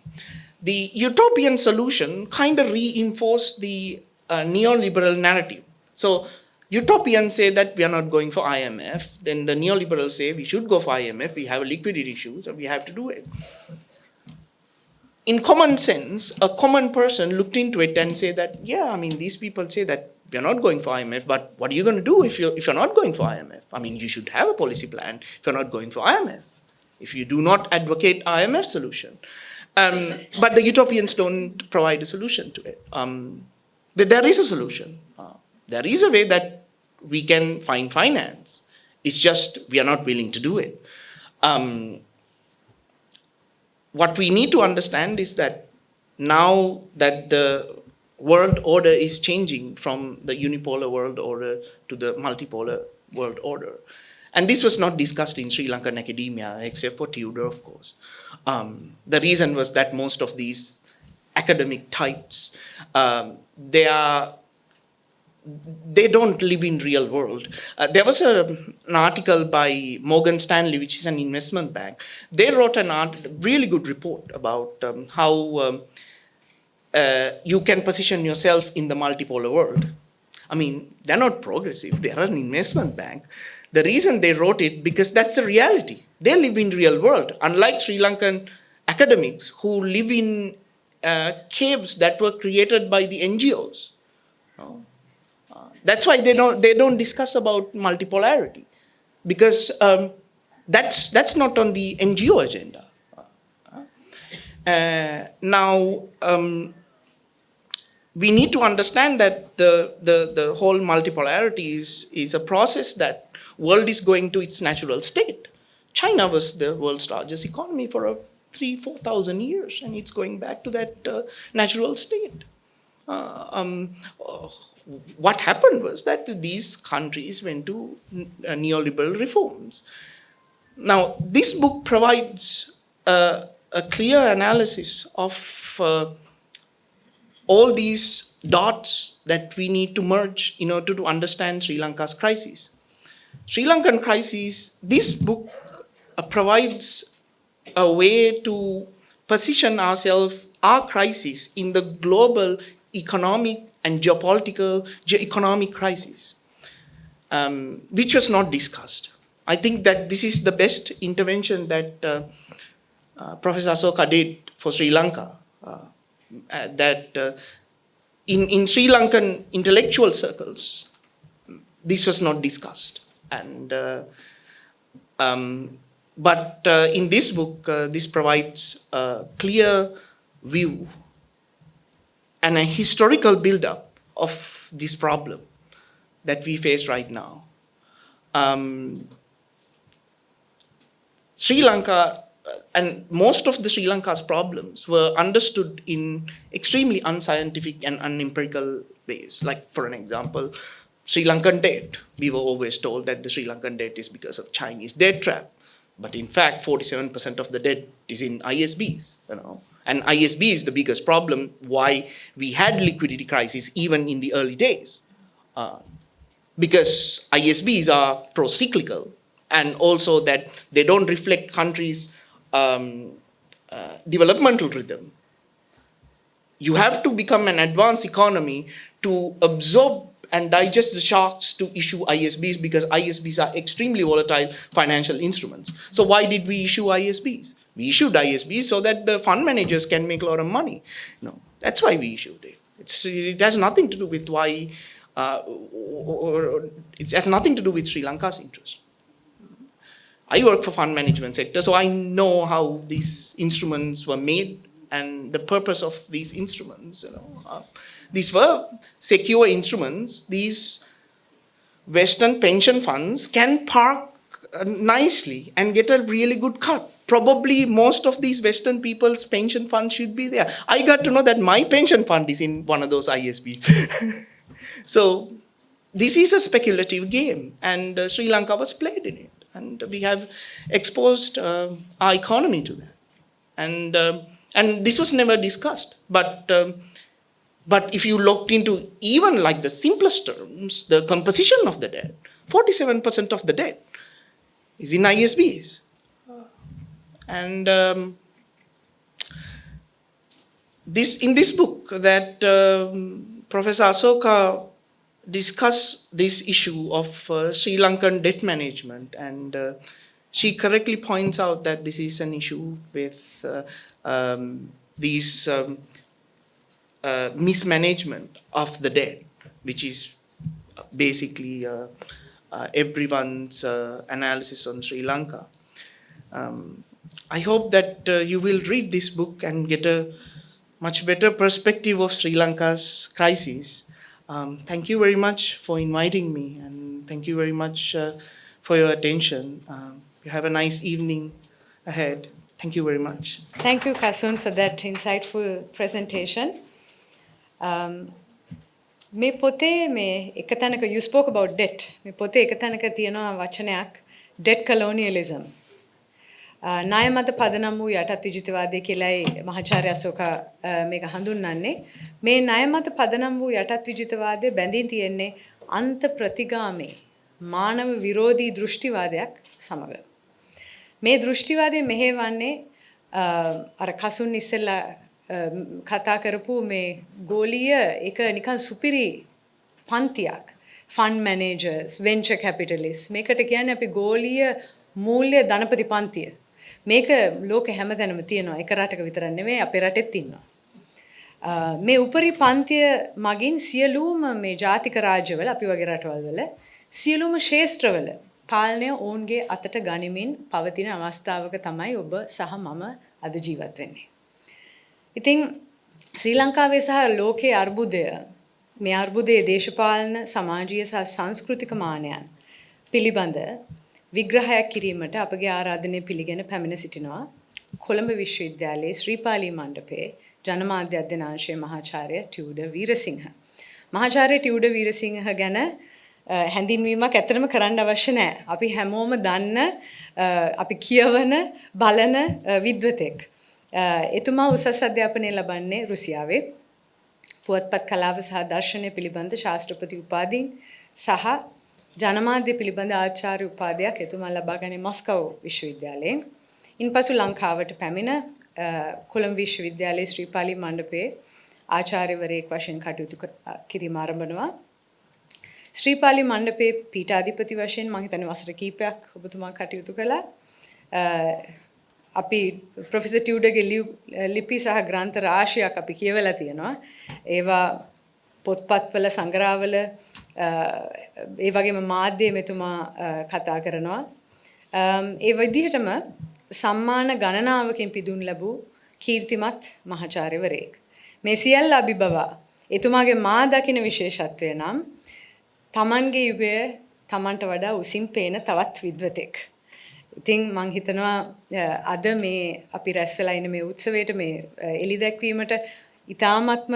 The utopian solution kind of reinforced the neoliberal narrative. So utopians say that we are not going for IMF. Then the neoliberals say we should go for IMF. We have a liquidity issue, so we have to do it. In common sense, a common person looked into it and said that, yeah, I mean, these people say that we are not going for IMF, but what are you going to do if you're not going for IMF? I mean, you should have a policy plan if you're not going for IMF, if you do not advocate IMF solution. But the utopians don't provide a solution to it. But there is a solution. There is a way that we can find finance It's just we are not willing to do it. Um, what we need to understand is that now that the world order is changing from the unipolar world order to the multipolar world order. And this was not discussed in Sri Lankan academia, except for Tudor, of course. The reason was that most of these academic types, they don't live in real world. There was an article by Morgan Stanley, which is an investment bank. They wrote really good report about how you can position yourself in the multipolar world. I mean, they're not progressive. They are an investment bank. The reason they wrote it, because that's the reality. They live in real world. Unlike Sri Lankan academics who live in caves that were created by the NGOs. That's why they don't discuss about multipolarity, because that's not on the NGO agenda. Now, we need to understand that the whole multipolarity is a process that world is going to its natural state. China was the world's largest economy for 3,000-4,000 years, and it's going back to that natural state. What happened was that these countries went to neoliberal reforms. Now, this book provides a clear analysis of all these dots that we need to merge in order to understand Sri Lanka's crisis. Sri Lankan crisis, this book provides a way to position ourselves, our crisis, in the global economic and geo-economic crisis, which was not discussed. I think that this is the best intervention that Professor Asoka did for Sri Lanka. In Sri Lankan intellectual circles, this was not discussed. And but in this book, this provides a clear view and a historical build-up of this problem that we face right now. Sri Lanka, and most of the Sri Lanka's problems were understood in extremely unscientific and unempirical ways. Like, for an example, Sri Lankan debt. We were always told that the Sri Lankan debt is because of Chinese debt trap. But in fact, 47% of the debt is in ISBs, And ISB is the biggest problem why we had liquidity crisis even in the early days. Because ISBs are pro-cyclical, and also that they don't reflect countries' developmental rhythm. You have to become an advanced economy to absorb and digest the shocks to issue ISBs, because ISBs are extremely volatile financial instruments. So why did we issue ISBs? We issued ISBs so that the fund managers can make a lot of money. No, that's why we issued it. It has nothing to do with why, it has nothing to do with Sri Lanka's interest. I work for fund management sector, so I know how these instruments were made and the purpose of these instruments. These were secure instruments. These Western pension funds can park nicely and get a really good cut. Probably most of these Western people's pension funds should be there. I got to know that my pension fund is in one of those ISBs. So this is a speculative game, and Sri Lanka was played in it. And we have exposed our economy to that. And this was never discussed. But if you looked into even like the simplest terms, the composition of the debt, 47% of the debt is in ISBs. And in this book that Professor Asoka discussed this issue of Sri Lankan debt management, and she correctly points out that this is an issue with these mismanagement of the debt, which is basically everyone's analysis on Sri Lanka. I hope that you will read this book and get a much better perspective of Sri Lanka's crisis. Thank you very much for inviting me, and thank you very much for for your attention. You have a nice evening ahead. Thank you very much. Thank you, Kasun, for that insightful presentation. මේ පොතේ මේ එක තැනක you spoke about debt. මේ පොතේ එක තැනක තියෙනවා වචනයක් debt colonialism. ණය මත පදනම් වූ යටත් විජිතවාදය කියලායි මහාචාර්ය අශෝක මේක හඳුන්වන්නේ. මේ ණය මත පදනම් වූ යටත් විජිතවාදය බැඳී තියෙන්නේ අන්ත ප්‍රතිගාමී මානව විරෝධී දෘෂ්ටිවාදයක් සමග. මේ දෘෂ්ටිවාදය මෙහෙවන්නේ අර කසුන් ඉස්සෙල්ලා කතා කරපු මේ ගෝලීය එක නිකන් සුපිරි පන්තියක් ෆන්ඩ් මැනේජර්ස් වෙන්චර් කැපිටලිස්ට් මේකට කියන්නේ අපි ගෝලීය මූල්‍ය ධනපති පන්තිය මේක ලෝකෙ හැමතැනම තියෙනවා එක රටක විතරක් නෙවෙයි අපේ රටෙත් ඉන්නවා මේ උපරි පන්තිය මගින් සියලුම මේ ජාතික රාජ්‍යවල අපි වගේ රටවල් වල සියලුම ශේෂ්ත්‍රවල පාලනය ඔවුන්ගේ අතට ගනිමින් පවතින අවස්ථාවක තමයි ඔබ සහ මම අද ජීවත් වෙන්නේ. ඉතින් ශ්‍රී ලංකාවේ සහ ලෝකයේ අර්බුදය මේ අර්බුදයේ දේශපාලන සමාජීය සහ සංස්කෘතික මානයන් පිළිබඳ විග්‍රහයක් කිරීමට අපගේ ආරාධනය පිළිගෙන පැමිණ සිටිනවා කොළඹ විශ්වවිද්‍යාලයේ ශ්‍රීපාලි මණ්ඩපයේ ජනමාධ්‍ය අධ්‍යනාංශයේ මහාචාර්ය ටියුඩර් වීරසිංහ. මහාචාර්ය ටියුඩර් වීරසිංහ ගැන හැඳින්වීමක් ඇත්තටම කරන්න අවශ්‍ය නැහැ. අපි හැමෝම දන්න අපි කියවන බලන විද්වතෙක්. එතුමා උසස් අධ්‍යාපනය ලබන්නේ රුසියාවේ. පුවත්පත් කලාව සහ දර්ශනය පිළිබඳ ශාස්ත්‍රපති උපාධීන් සහ ජනමාධ්‍ය පිළිබඳ ආචාර්ය උපාධියක් එතුමා ලබාගන්නේ මොස්කෝව විශ්වවිද්‍යාලයෙන්. ඉන්පසු ලංකාවට පැමිණ කොළඹ විශ්වවිද්‍යාලයේ ශ්‍රීපාලි මණ්ඩපයේ ආචාර්යවරයෙක් වශයෙන් කටයුතු කිරීම ආරම්භනවා. ශ්‍රීපාලි මණ්ඩපයේ පීඨාධිපති වශයෙන් මම හිතන්නේ වසර කිහිපයක් ඔබතුමා කටයුතු කළා. අපි ප්‍රොෆෙසර් ටියුඩර්ගේ ලිපි සහ ග්‍රන්ථ රාශියක් අපි කියවලා තියෙනවා. ඒවා පොත්පත්වල සංග්‍රහවල ඒ වගේම මාධ්‍යයේ මෙතුමා කතා කරනවා. ඒ විදිහටම සම්මාන ගණනාවකින් පිදුම් ලැබූ කීර්තිමත් මහාචාර්යවරයෙක්. මේ සියල්ල අභිබවා එතුමාගේ මා දකින විශේෂත්වය නම් තමන්ගේ යුගය තමන්ට වඩා උසින් පේන තවත් විද්වතෙක්. ඉතින් මං හිතනවා අද මේ අපි රැස් වෙලා ඉන්න මේ උත්සවයට මේ එළි දැක්වීමට ඉතාමත්ම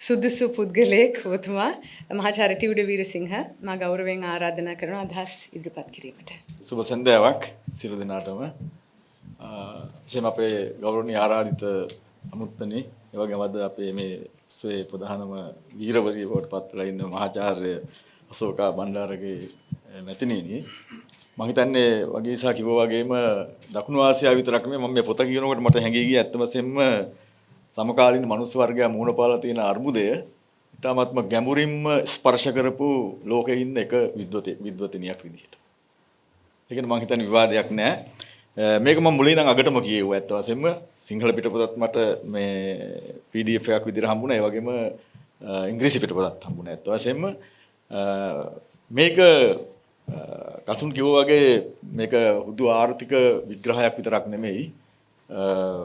සුදුසු පුද්ගලයෙක් ඔබතුමා මහාචාර්ය ටියුඩර් වීරසිංහ මා ගෞරවයෙන් ආරාධනා කරනවා අදහස් ඉදිරිපත් කිරීමට. සුබ සන්ධ්‍යාවක් සියලු දෙනාටම. විශේෂයෙන්ම අපේ ගෞරවනීය ආරාධිත අමුත්තනි ඒ වගේම අද අපේ මේ ස්වේ ප්‍රධානම වීරවරිය බවට පත් වෙලා ඉන්න මහාචාර්ය අසෝකා බණ්ඩාරගේ මැතිණියනි මම හිතන්නේ වගීසා කිව්වා වගේම දකුණු ආසියාව විතරක් නෙමෙයි මම මේ පොත කියනකොට මට හැඟී ගියේ ඇත්ත වශයෙන්ම සමකාලීන මනුස්ස වර්ගයා මුහුණ පාලා තියෙන අර්බුදය ඉතාමත්ම ගැඹුරින්ම ස්පර්ශ කරපු ලෝකේ ඉන්න එක විද්වතිනියක් විදිහට. ඒ කියන්නේ මම හිතන්නේ විවාදයක් නෑ. මේක මම මුලින් ඉඳන් අගටම කියෙව්වා ඇත්ත වශයෙන්ම සිංහල පිටපතත් මට මේ PDF එකක් විදිහට හම්බුණා. ඒ වගේම ඉංග්‍රීසි පිටපතත් හම්බුණා. ඇත්ත වශයෙන්ම මේක කසුන් කිව්වා වගේ මේක හුදු ආර්ථික විග්‍රහයක් විතරක් නෙමෙයි.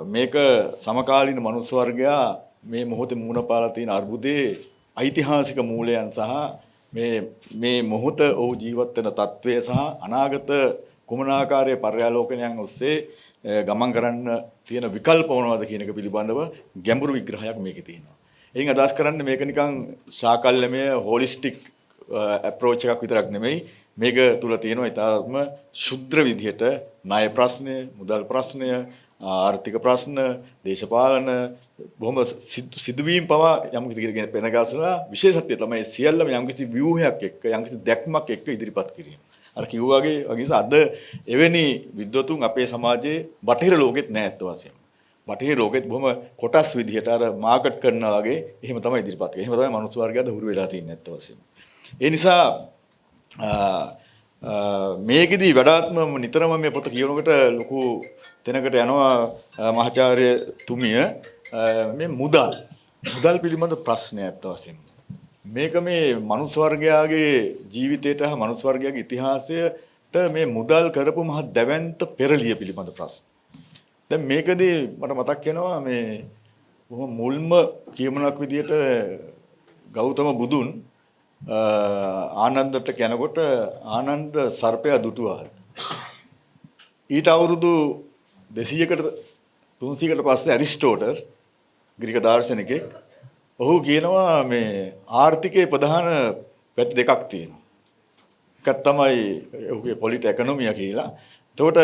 මේක සමකාලීන මනුස්ස වර්ගයා මේ මොහොතේ මුහුණ පාලා තියෙන අර්බුදයේ ඓතිහාසික මූලයන් සහ මේ මොහොත ඔහු ජීවත් වෙන තත්වය සහ අනාගත කුමනාකාරයේ පර්යාලෝකනයන් ඔස්සේ ගමන් කරන්න තියෙන විකල්ප මොනවද කියන එක පිළිබඳව ගැඹුරු විග්‍රහයක් මේකේ තියෙනවා. එයින් අදහස් කරන්නේ මේක නිකන් ශාකල්‍යමය හොලිස්ටික් අප්‍රෝච් එකක් විතරක් නෙමෙයි. මේක තුල තියෙනවා ඊටාත්ම ශුද්‍ර විදිහට ණය ප්‍රශ්නය, මුදල් ප්‍රශ්නය, ආර්ථික ප්‍රශ්න, දේශපාලන බොහොම සිදුවීම් පවා යම් කිසි කෙනෙක් පෙනගසලා විශේෂත්වය තමයි සියල්ලම යම් කිසි ව්‍යුහයක් එක්ක යම් කිසි දැක්මක් එක්ක ඉදිරිපත් කිරීම. අර කිව්වාගේ වගේ අද එවැනි විද්වතුන් අපේ සමාජයේ බටහිර ලෝකෙත් නැහැ අත් වශයෙන්ම. බටහිර ලෝකෙත් බොහොම කොටස් විදිහට අර මාකට් කරනවා වගේ එහෙම තමයි ඉදිරිපත් කරන්නේ. එහෙම තමයි මනුස්ස වර්ගයද හුරු වෙලා තින්නේ අත් වශයෙන්ම. ඒ නිසා මේකෙදි වඩාත්ම නිතරම මේ පොත කියනකොට ලොකු තැනකට යනවා මහාචාර්ය තුමිය මේ මුදල් පිළිබඳ ප්‍රශ්නයක් වශයෙන් මේක මේ මනුස්ස වර්ගයාගේ ජීවිතයට හා මනුස්ස වර්ගයාගේ ඉතිහාසයට මේ මුදල් කරපු මහ දැවැන්ත පෙරළිය පිළිබඳ ප්‍රශ්න. දැන් මේකදී මට මතක් වෙනවා මේ බොහොම මුල්ම කියමනක් විදියට ගෞතම බුදුන් ආනන්දට කෙනකොට ආනන්ද සර්පයා දුටුවාද. ඊට අවුරුදු 200කට 300කට පස්සේ ඇරිස්ටෝටල් ග්‍රීක දාර්ශනිකයෙක් ඔහු කියනවා මේ ආර්ථිකයේ ප්‍රධාන පැති දෙකක් තියෙනවා. එකක් තමයි ඔහුගේ පොලිටි ඉකොනොමිය කියලා. එතකොට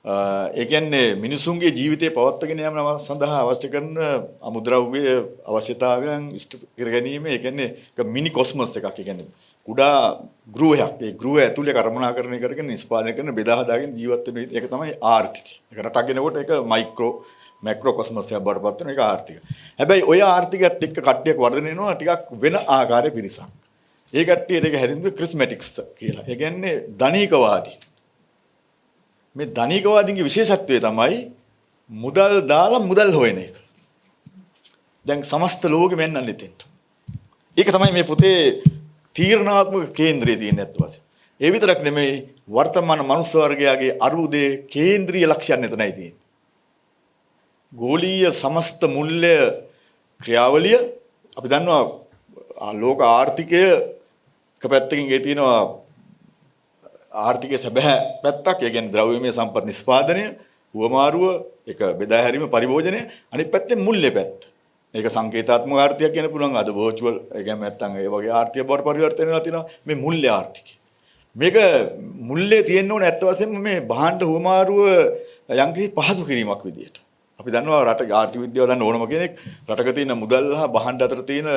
ඒ කියන්නේ මිනිසුන්ගේ ජීවිතය පවත්වාගෙන යාම සඳහා අවශ්‍ය කරන අමුද්‍රව්‍ය අවශ්‍යතාවයන් ඉෂ්ට කර ගැනීම ඒ කියන්නේ මිනි කොස්මස් එකක්. ඒ කියන්නේ කුඩා ගෘහයක්. ඒ ගෘහය ඇතුලේ කර්මනාකරණය කරගෙන නිෂ්පාදනය කරන බෙදා හදාගෙන ජීවත් වෙන එක තමයි ආර්ථිකය. ඒක රටක් ගෙනකොට ඒක මැක්‍රෝ කොස්මස් එකක් බවට පත් වෙන එක ආර්ථික. හැබැයි ওই ආර්ථිකයත් එක්ක කට්ටියක් වර්ධනය වෙනවා ටිකක් වෙන ආකාරයේ පිරිසක්. ඒ කට්ටියට ඒක හැදින්වුවේ ක්‍රිස්මැටික්ස් කියලා. ඒ කියන්නේ ධනිකවාදී. මේ ධනිකවාදීන්ගේ විශේෂත්වය තමයි මුදල් දාලා මුදල් හොයන එක. දැන් සමස්ත ලෝකෙම එන්නන් ඉතින්ට. ඒක තමයි මේ පොතේ තීරණාත්මක කේන්ද්‍රය තියෙන්නේ අත් වශයෙන්. ඒ විතරක් නෙමෙයි වර්තමාන මනුස්ස වර්ගයාගේ අරුදේ කේන්ද්‍රීය ලක්ෂණ එතනයි තියෙන්නේ. ගෝලීය සමස්ත මුල්‍ය ක්‍රියාවලිය අපි දන්නවා ලෝක ආර්ථිකය එක පැත්තකින් ඒ තියෙනවා ආර්ථිකයේ සැබෑ පැත්තක් ඒ කියන්නේ ද්‍රව්‍යමය සම්පත් නිෂ්පාදනය, හුවමාරුව, ඒක බෙදා හැරීම, පරිභෝජනය, අනිත් පැත්තෙන් මුල්‍ය පැත්ත. මේක සංකේතාත්මක ආර්ථිකයක් කියන පුළුවන් අද වර්චුවල් ඒ කියන්නේ නැත්තම් ඒ වගේ ආර්ථික බවට පරිවර්තන වෙලා තියෙනවා මේ මුල්‍ය ආර්ථිකය. මේක මුල්‍ය තියෙන්න ඕනේ ඇත්ත වශයෙන්ම මේ භාණ්ඩ හුවමාරුව යම්කිසි පහසු කිරීමක් විදියට. අපි දන්නවා රට ආර්ථික විද්‍යාව දන්න ඕනම කෙනෙක් රටක තියෙන මුදල් හා භාණ්ඩ අතර තියෙන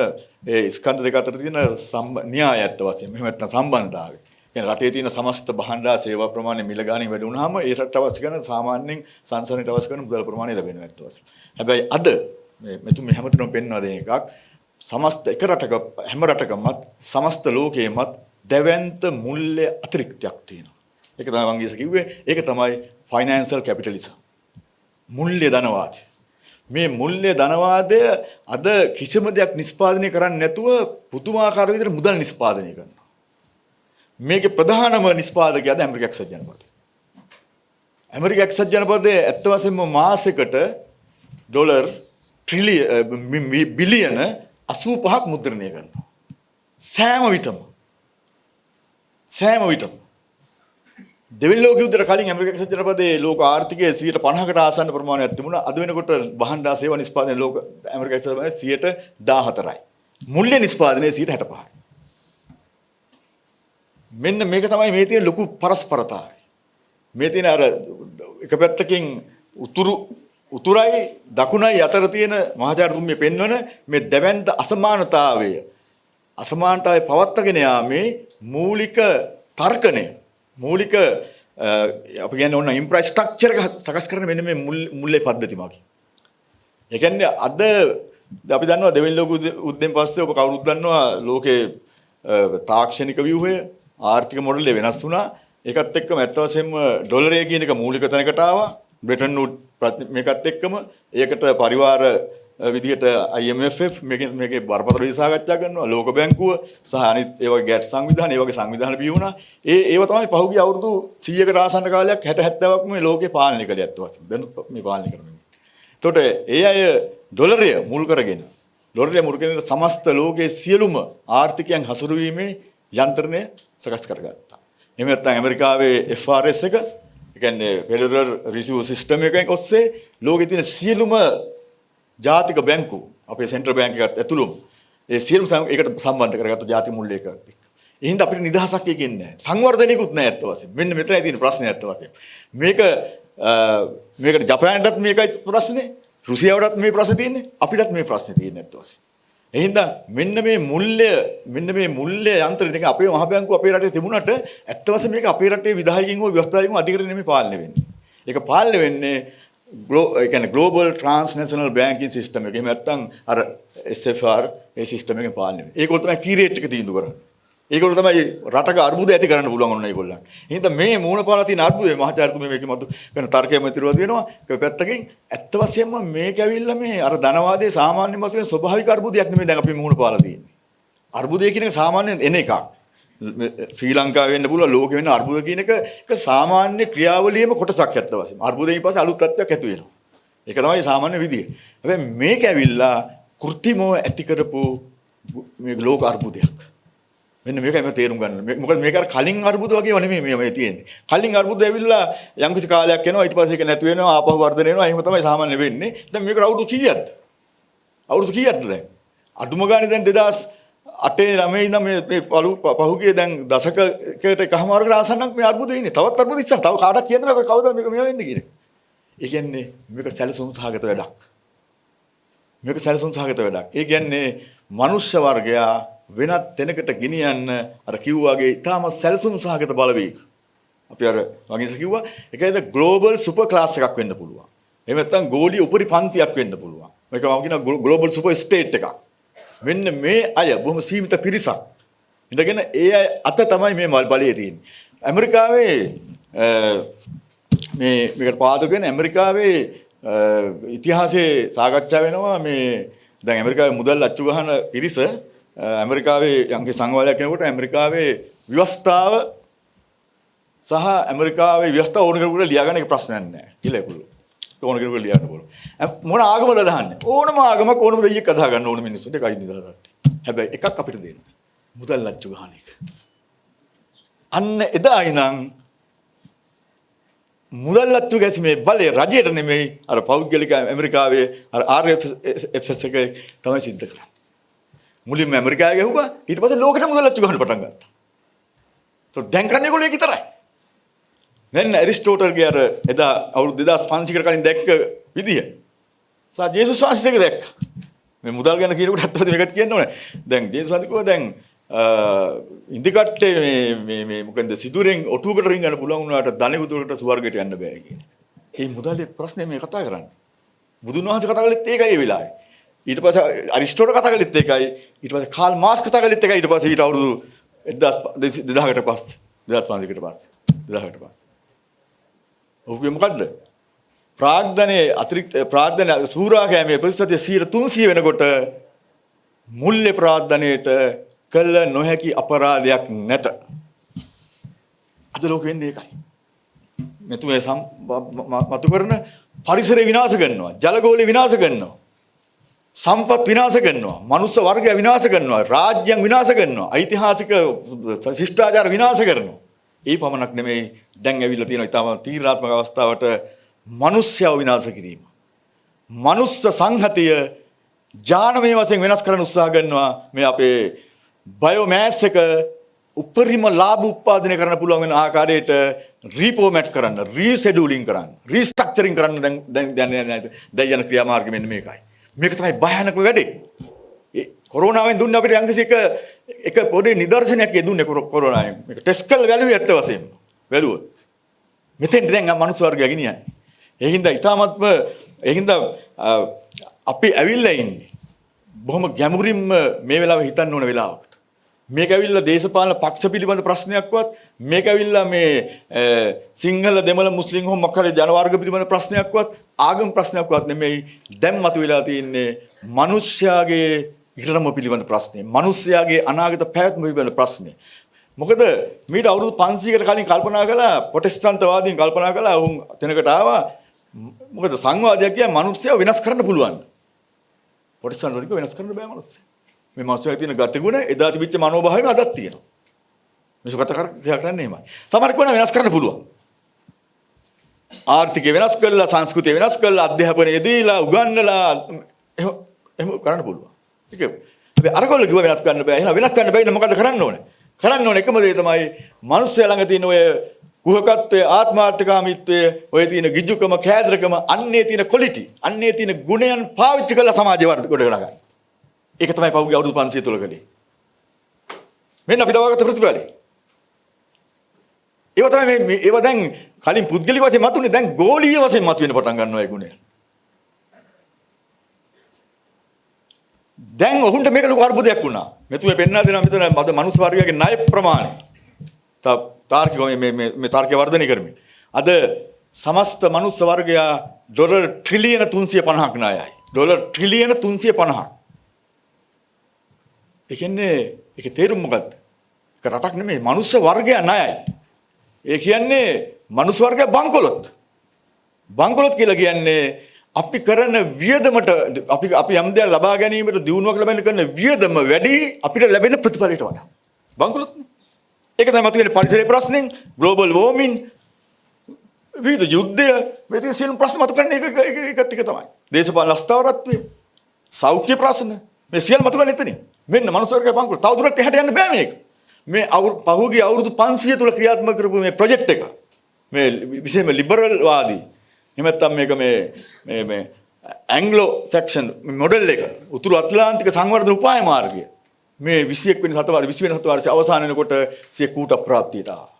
ඒ ස්කන්ධ දෙක අතර තියෙන න්‍යාය ඇත්ත වශයෙන් මෙහෙම නැත්නම් සම්බන්ධතාවය. කියන්නේ රටේ තියෙන සමස්ත භාණ්ඩ සේවා ප්‍රමාණය මිල ගාණින් වැඩි වුණාම ඒ රටට අවශ්‍ය කරන සාමාන්‍යයෙන් සංසාරයට අවශ්‍ය කරන මුදල් ප්‍රමාණය ලැබෙනවා ඇත්ත වශයෙන්. හැබැයි අද මේ හැමතැනම පෙන්වන දේ එකක් සමස්ත එක රටක හැම රටකමත් සමස්ත ලෝකයේමත් දැවැන්ත මුල්‍ය අතිරික්තයක් තියෙනවා. ඒක තමයි මම ඊයේ කිව්වේ. ඒක තමයි ෆයිනෑන්ෂල් කැපිටලිසම්. මුල්‍ය ධනවාදය. මේ මුල්‍ය ධනවාදය අද කිසිම දෙයක් නිෂ්පාදනය කරන්නේ නැතුව පුදුමාකාර විදිහට මුදල් නිෂ්පාදනය කරනවා. මේකේ ප්‍රධානම නිෂ්පාදකයාද ඇමරිකා එක්සත් ජනපදය. ඇමරිකා එක්සත් ජනපදයේ ඇත්ත වශයෙන්ම මාසෙකට ඩොලර් බිලියන 85ක් මුද්‍රණය කරනවා. සෑම විටම දෙවියන් ලෝක යුද්ධයට කලින් ඇමරිකා එක්සත් ජනපදයේ ලෝක ආර්ථිකයේ 50%කට ආසන්න ප්‍රමාණයක් තිබුණා. අද වෙනකොට භාණ්ඩ සේවා නිෂ්පාදනයේ ලෝක ඇමරිකා එක්සත් ජනපදයේ 14%යි. මුල්‍ය නිෂ්පාදනයේ 65%යි. මෙන්න මේක තමයි මේ තියෙන ලොකු පරස්පරතාවය. මේ තියෙන අර එක පැත්තකින් උතුරයි දකුණයි අතර තියෙන මහාචාර්යතුමිය පෙන්වන මේ දැවැන්ත අසමානතාවය පවත්වාගෙන යාමේ මූලික තර්කණය මූලික අපි කියන්නේ ඕන ඉන්ෆ්‍රාස්ට්‍රක්චර් එක සකස් කරන මෙන්න මේ මුල්‍ය පද්ධති මාගේ. ඒ කියන්නේ අද අපි දන්නවා දෙවෙනි ලෝක යුද්ධයෙන් පස්සේ ඔබ කවුරුත් දන්නවා ලෝකේ තාක්ෂණික ව්‍යුහය ආර්ථික මොඩලය වෙනස් වුණා. ඒකත් එක්කම ඇත්ත වශයෙන්ම ඩොලරය කියන එක මූලික තැනකට ආවා. බ්‍රෙටන් වුඩ් මේකත් එක්කම ඒකට පරිවාර විදිහට IMF මේකේ බරපතල විසාකච්ඡා කරනවා. ලෝක බැංකුව සහ අනිත් ඒ වගේ ගැට් සංවිධාන ඒ වගේ සංවිධාන බිහි වුණා. ඒව තමයි පහුගිය අවුරුදු 100කට ආසන්න කාලයක් 60 70ක් මේ ලෝකේ පාලනය කළේ ඇත්ත වශයෙන්ම. දැන් මේ පාලනය කරන්නේ. එතකොට ඒ අය ඩොලරය මුල් කරගෙන සමස්ත ලෝකයේ සියලුම ආර්ථිකයන් හසුරුවීමේ යන්ත්‍රණය සකස් කරගත්තා. එහෙම නැත්නම් ඇමරිකාවේ FRS එක, ඒ කියන්නේ Federal Reserve System එකෙන් ඔස්සේ ලෝකයේ තියෙන සියලුම ජාතික බැංකු, අපේ සෙන්ට්‍රල් බැංක් එකත් ඇතුළුම ඒ සියලුම ඒකට සම්බන්ධ කරගත්ත ජාතික මුල්‍ය එකත් එක්ක. ඒ හින්දා අපිට නිදහසක් එකකින් නැහැ. සංවර්ධනයකුත් නැහැ ඇත්ත වශයෙන්. මෙන්න මෙතනයි තියෙන ප්‍රශ්නේ ඇත්ත වශයෙන්. මේකට ජපානයටත් මේකයි ප්‍රශ්නේ. රුසියාවටත් මේ ප්‍රශ්නේ තියෙන්නේ. අපිටත් මේ ප්‍රශ්නේ තියෙන්නේ ඇත්ත වශයෙන්. එහෙනම් මෙන්න මේ මුල්‍ය යන්ත්‍රය දෙක අපේ මහ බැංකුව අපේ රටේ තිබුණාට ඇත්ත වශයෙන්ම මේක අපේ රටේ විධායකින් හෝ ව්‍යවස්ථායකින් අධිකරණය නෙමෙයි පාලනය වෙන්නේ. ඒක පාලනය වෙන්නේ ඒ කියන්නේ ග්ලෝබල් ට්‍රාන්ස්නැෂනල් බැංකින් සිස්ටම් එක. එහෙම නැත්නම් අර SFR ඒ සිස්ටම් එකෙන් පාලනය වෙන්නේ. ඒකවල තමයි කී රේට් එක තීන්දුව කරන්නේ. ඒකවල තමයි රටක අර්බුද ඇති කරන්න පුළුවන් ඔන්න ඒගොල්ලන්ට. එහෙනම් මේ මූලපාලා තියෙන අර්බුදේ මහාචාර්යතුමේ මේකේ මතු වෙන තර්කයක් මතිරුවා දෙනවා. ඒක පැත්තකින් ඇත්ත වශයෙන්ම මේක ඇවිල්ලා මේ අර ධනවාදයේ සාමාන්‍ය මත වෙන ස්වභාවික අර්බුදයක් නෙමෙයි දැන් අපි මූලපාලා තියෙන්නේ. අර්බුදය කියන එක සාමාන්‍යයෙන් එන එකක්. ශ්‍රී ලංකාවේ වෙන්න පුළුවන් ලෝකෙ වෙන අර්බුද කියන එක සාමාන්‍ය ක්‍රියාවලියේම කොටසක් ඇත්ත වශයෙන්ම. අර්බුදයෙන් පස්සේ අලුත් තත්ත්වයක් ඇති වෙනවා. ඒක තමයි සාමාන්‍ය විදිය. හැබැයි මේක ඇවිල්ලා කෘත්‍රිමව ඇති කරපු මේ ලෝක අර්බුදයක්. මෙන්න මේකයි මම තේරුම් ගන්න. මොකද මේක අර කලින් අර්බුද වගේව නෙමෙයි මේ තියෙන්නේ. කලින් අර්බුද ඇවිල්ලා යම්කිසි කාලයක් යනවා ඊට පස්සේ ඒක නැතු වෙනවා ආපහු වර්ධනය වෙනවා. එහෙම තමයි සාමාන්‍ය වෙන්නේ. දැන් මේකට අවුරුදු කීයක්ද? අවුරුදු කීයක්ද දැන්? අඩුම ගානේ දැන් 2008 9 ඉඳන් මේ පහුගිය දැන් දශකයකට එකමාරකට ආසන්නක් මේ අර්බුදේ ඉන්නේ. තවත් අර්බුද ඉස්සර. තව කාටවත් කියන්න බෑ කවදාද මේක මෙහෙම වෙන්නේ කියන එක. ඒ කියන්නේ මේක සැලසුම් සහගත වැඩක්. මේක සැලසුම් සහගත වැඩක්. ඒ කියන්නේ මනුෂ්‍ය වර්ගයා වෙනත් තැනකට ගෙනියන්න අර කිව්වාගේ ඊටාම සැලසුම් සහගත බලවේග. අපි අර වගේස කිව්වා ඒකද ග්ලෝබල් සුපර් ක්ලාස් එකක් වෙන්න පුළුවන්. එහෙම නැත්නම් ගෝලීය උපරි පන්තියක් වෙන්න පුළුවන්. මේක මම කියනවා ග්ලෝබල් සුපර් ස්ටේට් එකක්. මෙන්න මේ අය බොහොම සීමිත පිරිසක්. ඉඳගෙන ඒ අය අත තමයි මේ බලය තියෙන්නේ. ඇමරිකාවේ මේකට පාදක වෙන ඇමරිකාවේ ඉතිහාසයේ සාකච්ඡා වෙනවා මේ දැන් ඇමරිකාවේ මුදල් අච්චු ගහන පිරිස ඇමරිකාවේ යම්කි සංවාදයක් කරනකොට ඇමරිකාවේ ව්‍යවස්ථාව සහ ඇමරිකාවේ ව්‍යවස්ථාව ඕන කෙනෙකුට ලියාගන්න එක ප්‍රශ්නයක් නැහැ කියලා ඒගොල්ලෝ. ඕන කෙනෙකුට ලියන්න පුළුවන්. මොන ආගමද දාන්නේ? ඕනම ආගමක් ඕනම දෙයක් අදා ගන්න ඕන මිනිස්සුන්ට එකයි නිදාගන්න. හැබැයි එකක් අපිට දෙන්න. මුදල් අච්චු ගහන එක. අන්න එදා ඉඳන් මුදල් අච්චු ගැසීමේ බලය රජයට නෙමෙයි අර පෞද්ගලික ඇමරිකාවේ අර RFS එක තමයි සිද්ධ කරන්නේ. මුලින්ම ඇමරිකාවේ ගහුවා ඊට පස්සේ ලෝකෙට මුදල් අච්චු ගන්න පටන් ගත්තා. તો දැන් කරන්නේ ඒගොල්ලෝ ඒක විතරයි. දැන් ඇරිස්ටෝටල්ගේ අර එදා අවුරුදු 2500 කට කලින් දැක්ක විදිය සා ජේසුස් වහන්සේ එක දැක්කා. මේ මුදල් ගැන කියනකොට අත්තට මේකත් කියන්න ඕනේ. දැන් ජේසුස් වහන්සේ කිව්වා දැන් ඉන්දිකට්ටේ මේ මොකද සිදුරෙන් ඔටුවකට රින්ගන්න පුළුවන් වුණාට ධනෙකුතුරකට ස්වර්ගයට යන්න බෑ කියන. මේ මුදල්ේ ප්‍රශ්නේ මේ කතා කරන්නේ. බුදුන් වහන්සේ කතා කළෙත් ඒකයි ඒ වෙලාවේ. ඊට පස්සේ ඇරිස්ටෝටල් කතා කළෙත් ඒකයි. ඊට පස්සේ කාල් මාක්ස් කතා කළෙත් ඒකයි. ඊට පස්සේ ඊට අවුරුදු 2000කට පස්සේ 2500කට පස්සේ 2000කට පස්සේ. ඔහුගේ මොකද්ද? ප්‍රාග්ධනයේ අතිරික්ත ප්‍රාග්ධන සූරාකෑමේ ප්‍රතිශතය 300 වෙනකොට මුල්‍ය ප්‍රාග්ධනයේට කළ නොහැකි අපරාධයක් නැත. අද ලෝකෙ වෙන්නේ ඒකයි. මෙතුමේ මතු කරන පරිසරය විනාශ කරනවා, ජලගෝලය විනාශ කරනවා, සම්පත් විනාශ කරනවා, මනුස්ස වර්ගය විනාශ කරනවා, රාජ්‍යයන් විනාශ කරනවා, ඓතිහාසික ශිෂ්ටාචාර විනාශ කරනවා. ඒ පමණක් නෙමෙයි දැන් ඇවිල්ලා තියෙන ඊටම තීරණාත්මක අවස්ථාවට මනුස්සයව විනාශ කිරීම. මනුස්ස සංහතිය ජානමය වශයෙන් වෙනස් කරන්න උත්සාහ කරනවා. මේ අපේ බයෝමෑස් එක උපරිම ලාභ උත්පාදනය කරන්න පුළුවන් වෙන ආකාරයට රීෆෝමැට් කරන්න, රීෂෙඩියුලින් කරන්න, රීස්ට්‍රක්චරින් කරන්න දැන් යන ක්‍රියාමාර්ගය මෙන්න මේකයි. මේක තමයි භයානකම වැඩේ. ඒ කොරෝනාවෙන් දුන්නේ අපිට යම්කිසි එක පොඩි නිදර්ශනයක් දුන්නේ කොරෝනාවෙන්. මේක ටෙස්ට් කරලා බැලුවේ ඇත්ත වශයෙන්ම. බැලුවොත්. මෙතෙන් දැන් මනුස්ස වර්ගය ගෙනියන්නේ. ඒකින්ද අපි ඇවිල්ලා ඉන්නේ. බොහොම ගැඹුරින්ම මේ වෙලාවේ හිතන්න ඕන වෙලාවකට. මේක ඇවිල්ලා දේශපාලන පක්ෂ පිළිබඳ ප්‍රශ්නයක්වත් මේක ඇවිල්ලා මේ සිංහල දෙමළ මුස්ලිම් හෝ මොකක්ද ජන වර්ග පිළිබඳ ප්‍රශ්නයක්වත් ආගම් ප්‍රශ්නයක්වත් නෙමෙයි. දැන් මතුවලා තියෙන්නේ මිනිස්යාගේ ඉරණම පිළිබඳ ප්‍රශ්නේ. මිනිස්යාගේ අනාගත පැවැත්ම පිළිබඳ ප්‍රශ්නේ. මොකද මීට අවුරුදු 500කට කලින් කල්පනා කළා ප්‍රොටෙස්ටන්තවාදීන් කල්පනා කළා උන් තැනකට ආවා. මොකද සංවාදයක් කියන්නේ මිනිස්සයා වෙනස් කරන්න පුළුවන්. ප්‍රොටෙස්ටන්තවාදීක වෙනස් කරන්න බෑ මිනිස්සයා. මේ මිනිස්සයා තියෙන ගතිගුණ එදා තිබිච්ච මනෝභාවයම අදත් තියෙනවා. මිනිස්සු කතා කරන්නේ එහෙමයි. සමහරක් වෙනවා වෙනස් කරන්න පුළුවන්. ආර්ථිකය වෙනස් කළා, සංස්කෘතිය වෙනස් කළා, අධ්‍යාපනය දීලා, උගන්වලා එහෙම කරන්න පුළුවන්. ඒක හැබැයි අරගොල්ලෝ කිව්වා වෙනස් කරන්න බෑ. එහෙනම් වෙනස් කරන්න බැයි නම් මොකද කරන්න ඕනේ? කරන්න ඕනේ එකම දේ තමයි මිනිස්සයා ළඟ තියෙන ඔය කුහකත්වය, ආත්මාර්ථකාමීත්වය, ඔය තියෙන ගිජුකම, කෑදරකම, අන්නේ තියෙන ක්වොලිටි, අන්නේ තියෙන ගුණයන් පාවිච්චි කරලා සමාජය වර්ධ කොට ගන්න. ඒක තමයි පහුගිය අවුරුදු 500 තුල කළේ. මෙන්න අපිට වගත ප්‍රතිඵලයි. ඒව තමයි මේ ඒව දැන් කලින් පුද්ගලික වශයෙන් මතුනේ දැන් ගෝලීය වශයෙන් මතුවෙන්න පටන් ගන්නවා ඒ ගුණය. දැන් ඔහුන්ට මේක ලොකු අර්බුදයක් වුණා. මෙතුමේ පෙන්වා දෙනවා මෙතන අද මනුස්ස වර්ගයේ ණය ප්‍රමාණය. තාර්කික මේ තාර්කික වර්ධනය කරමින්. අද සමස්ත මනුස්ස වර්ගයා ඩොලර් ට්‍රිලියන 350ක් ණයයි. ඩොලර් ට්‍රිලියන 350ක්. ඒ කියන්නේ ඒක තේරුම මොකද්ද? ඒක රටක් නෙමෙයි මනුස්ස වර්ගයා ණයයි. ඒ කියන්නේ මනුස්ස වර්ගයා බංකොලොත්. බංකොලොත් කියලා කියන්නේ අපි කරන වියදමට අපි යම් දෙයක් ලබා ගැනීමට දියුණුවක් ලබන්න කරන වියදම වැඩි අපිට ලැබෙන ප්‍රතිඵලයට වඩා. බංකොලොත්නේ. ඒක තමයි මතුවෙන පරිසරයේ ප්‍රශ්නෙන් ග්ලෝබල් වෝමින් විවිධ යුද්ධය මේ තියෙන සියලු ප්‍රශ්න මතු කරන්නේ ඒකත් එක තමයි. දේශපාලන අස්ථාවරත්වය, සෞඛ්‍ය ප්‍රශ්න මේ සියල්ල මතු කරන්නේ එතනින්. මෙන්න මනුස්ස වර්ගයේ බංකොලොත්. තවදුරටත් එහාට යන්න බෑ මේක. මේ පහුගිය අවුරුදු 500 තුල ක්‍රියාත්මක කරපු මේ ප්‍රොජෙක්ට් එක මේ විශේෂයෙන්ම ලිබරල් වාදී එහෙම නැත්නම් මේක මේ ඇන්ග්ලෝ සෙක්ෂන් මොඩල් එක උතුරු ඇට්ලාන්තික සංවර්ධන උපාය මාර්ගය මේ 21 වෙනි සතවර්ෂ 20 වෙනි සතවර්ෂයේ අවසාන වෙනකොට සිය කූට ප්‍රාප්තියට ආවා.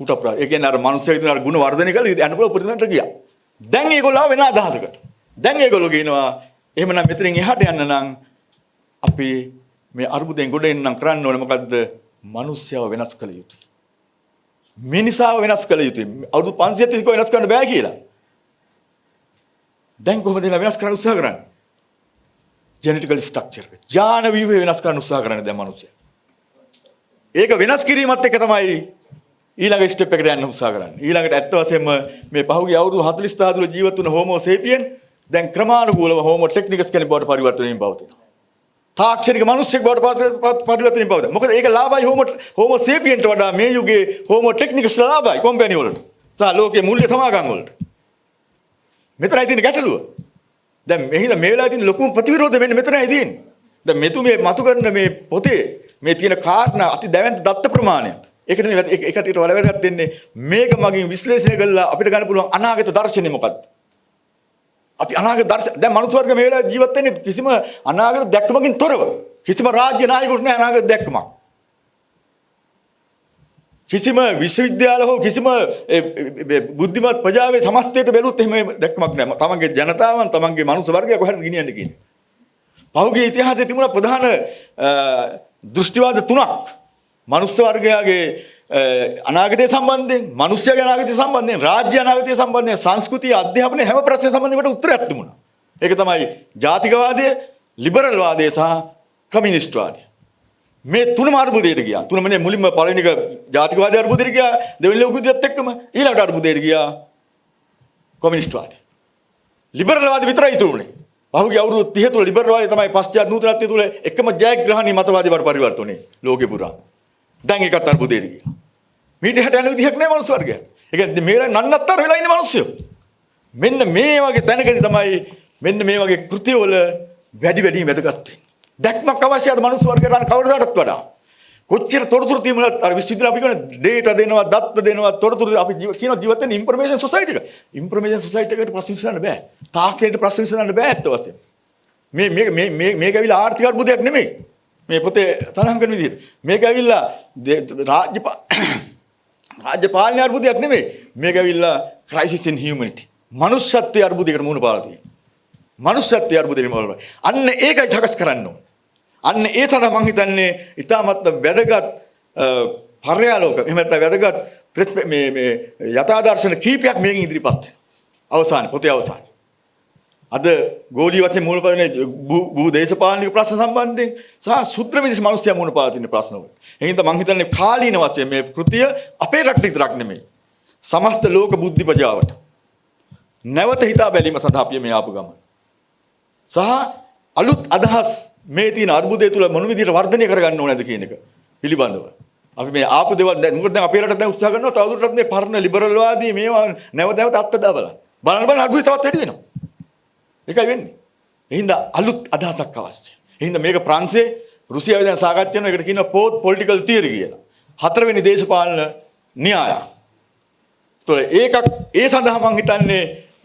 කූට ප්‍රාප්තිය. ඒ කියන්නේ අර මනුස්සයෙක් දින අර ගුණ වර්ධනය කළා යන්න පුළුවන් උපරිමයට ගියා. දැන් ඒගොල්ලෝ වෙන අදහසකට. දැන් ඒගොල්ලෝ කියනවා එහෙමනම් මෙතනින් එහාට යන්න නම් අපි මේ අර්බුදයෙන් ගොඩ එන්න නම් කරන්න ඕනේ මොකද්ද? මිනිස්යාව වෙනස් කළ යුතුයි. මිනිසාව වෙනස් කළ යුතුයි. අවුරුදු 530ක වෙනස් කරන්න බෑ කියලා. දැන් කොහොමද වෙනස් කරන්න උත්සාහ කරන්නේ? ජෙනෙටිකල් ස්ට්‍රක්චර් එක. ජාන ව්‍යුහය වෙනස් කරන්න උත්සාහ කරන්නේ දැන් මිනිස්සයා. ඒක වෙනස් කිරීමත් එක්ක තමයි ඊළඟ ස්ටෙප් එකට යන්න උත්සාහ කරන්නේ. ඊළඟට ඇත්ත වශයෙන්ම මේ පහුගිය අවුරුදු 40 තුළ ජීවත් වුණ හෝමෝ සේපියන් දැන් ක්‍රමානුකූලව හෝමෝ ටෙක්නිකස් කෙනෙක් බවට පරිවර්තන වෙමින් පවතිනවා. තාක්ෂණික මිනිස්සෙක් බවට පරිවර්තන වෙමින් පවතිනවා. මොකද ඒක ලාභයි හෝමෝ සේපියන්ට වඩා මේ යුගයේ හෝමෝ ටෙක්නිකස් ලාභයි කම්පැනි වලට. සහ ලෝකයේ මූල්‍ය සමාගම් වලට. මෙතනයි තියෙන ගැටලුව. දැන් මෙහිද මේ වෙලාවේ තියෙන ලොකුම ප්‍රතිවිරෝධය මෙන්න මෙතනයි තියෙන්නේ. දැන් මෙතුමේ මතු කරන මේ පොතේ මේ තියෙන කාරණා අති දැවැන්ත දත්ත ප්‍රමාණයක්. ඒක නෙමෙයි ඒකට ඊට වඩා වැදගත් වෙන්නේ මේක මගින් විශ්ලේෂණය කළා අපිට ගන්න පුළුවන් අනාගත දර්ශනය මොකක්ද? අපි අනාගත දර්ශන දැන් මනුස්ස වර්ග මේ වෙලාවේ ජීවත් වෙන්නේ කිසිම අනාගත දැක්මකින් තොරව. කිසිම රාජ්‍ය නායකයෙකුට නෑ අනාගත දැක්මක්. කිසිම විශ්වවිද්‍යාල හෝ කිසිම බුද්ධිමත් ප්‍රජාවේ සමස්තයට බැලුවොත් එහෙම දැක්මක් නෑ. තමන්ගේ ජනතාවන් තමන්ගේ මනුස්ස වර්ගය කොහෙද ගෙනියන්නේ කියන්නේ. පහුගිය ඉතිහාසයේ තිබුණ ප්‍රධාන දෘෂ්ටිවාද තුනක් මනුස්ස වර්ගයාගේ අනාගතය සම්බන්ධයෙන්, මිනිස්යාගේ අනාගතය සම්බන්ධයෙන්, රාජ්‍ය අනාගතය සම්බන්ධයෙන්, සංස්කෘතිය, අධ්‍යාපනය හැම ප්‍රශ්න සම්බන්ධයෙන් උත්තරයක් තිබුණා. ඒක තමයි ජාතිකවාදය, ලිබරල් වාදය සහ කමියුනිස්ට් වාදය. මේ තුනම අර්බුදයට ගියා. තුනම නේ මුලින්ම පළවෙනි එක ජාතිකවාදී අර්බුදයට ගියා. දෙවෙනි ලෝක යුද්ධයත් එක්කම ඊළඟට අර්බුදයට ගියා කමියුනිස්ට් වාදය. ලිබරල් වාදය විතරයි ඉතුරු වුණේ. පහුගිය අවුරුදු 30 තුල ලිබරල් වාදය තමයි පශ්චාත් නූතනත්වය තුල එකම ජයග්‍රහණී මතවාදී බවට පරිවර්තන වුණේ ලෝකෙ පුරා. දැන් ඒකත් අර්බුදයට ගියා. මීට හැට යන විදිහක් නෑ මනුස්ස වර්ගය. ඒ කියන්නේ මේ නන්නත්තර වෙලා ඉන්නේ මිනිස්සු. මෙන්න මේ වගේ තැනකදී තමයි මෙන්න මේ වගේ කෘතිවල වැඩි වැදගත් වෙන්නේ. දැක්මක් අවශ්‍යද මනුස්ස වර්ගයට කවදාටත් වඩා. කොච්චර තොරතුරු තියමුණත් අර විශ්වවිද්‍යාල අපි කියන ඩේටා දෙනවා, දත්ත දෙනවා, තොරතුරු අපි කියන ජීවත් වෙන ඉන්ෆර්මේෂන් සොසයිටි එක. ඉන්ෆර්මේෂන් සොසයිටි එකට ප්‍රශ්න විසඳන්න බෑ. තාක්ෂණයට ප්‍රශ්න විසඳන්න බෑ ඇත්ත වශයෙන්. මේක ඇවිල්ලා ආර්ථික අර්බුදයක් නෙමෙයි. මේ පොතේ සඳහන් කරන විදිහට මේක ඇවිල්ලා රාජ්‍ය පාලන අර්බුදයක් නෙමෙයි. මේක ඇවිල්ලා crisis in humanity. මනුෂ්‍යත්වයේ අර්බුදයකට මුහුණ පාලා තියෙනවා. මනුෂ්‍යත්වයේ අර්බුදෙට මුහුණ පාලා. අන්න ඒකයි සකස් කරන්න ඕනේ. අන්න ඒ සඳහා මම හිතන්නේ ඉතාමත් වැදගත් පර්යාලෝක එහෙම නැත්නම් වැදගත් මේ යථා දර්ශන කීපයක් මේකෙන් ඉදිරිපත් වෙනවා. අවසානයේ පොතේ අවසානයේ. අද ගෝලීය වශයෙන් මුල් පදනේ භූ දේශපාලනික ප්‍රශ්න සම්බන්ධයෙන් සහ ශුද්‍ර මිනිස් මිනිස්යා මුණ පාලා තියෙන ප්‍රශ්න වල. ඒ හින්දා මම හිතන්නේ කාලීන වශයෙන් මේ කෘතිය අපේ රටට විතරක් නෙමෙයි. සමස්ත ලෝක බුද්ධි ප්‍රජාවට නැවත හිතා බැලීම සඳහා අපි මේ ආපු ගමන. සහ අලුත් අදහස් මේ තියෙන අර්බුදය තුල මොන විදිහට වර්ධනය කරගන්න ඕනද කියන එක පිළිබඳව. අපි මේ ආපු දේවල් දැන් මොකද දැන් අපේ රටට දැන් උත්සාහ කරනවා තවදුරටත් මේ පරණ ලිබරල් වාදී මේවා නැවත අත්දැක බලන්න. බලන්න අර්බුදය තවත් වැඩි වෙනවා. ඒකයි වෙන්නේ. එහෙනම් අලුත් අදහසක් අවශ්‍යයි. එහෙනම් මේක ප්‍රංශයේ රුසියාවේ දැන් සාකච්ඡා කරනවා. ඒකට කියනවා පෝත් පොලිටිකල් තියරි කියලා. හතරවෙනි දේශපාලන න්‍යාය. ඒතකොට ඒ සඳහා මම හිතන්නේ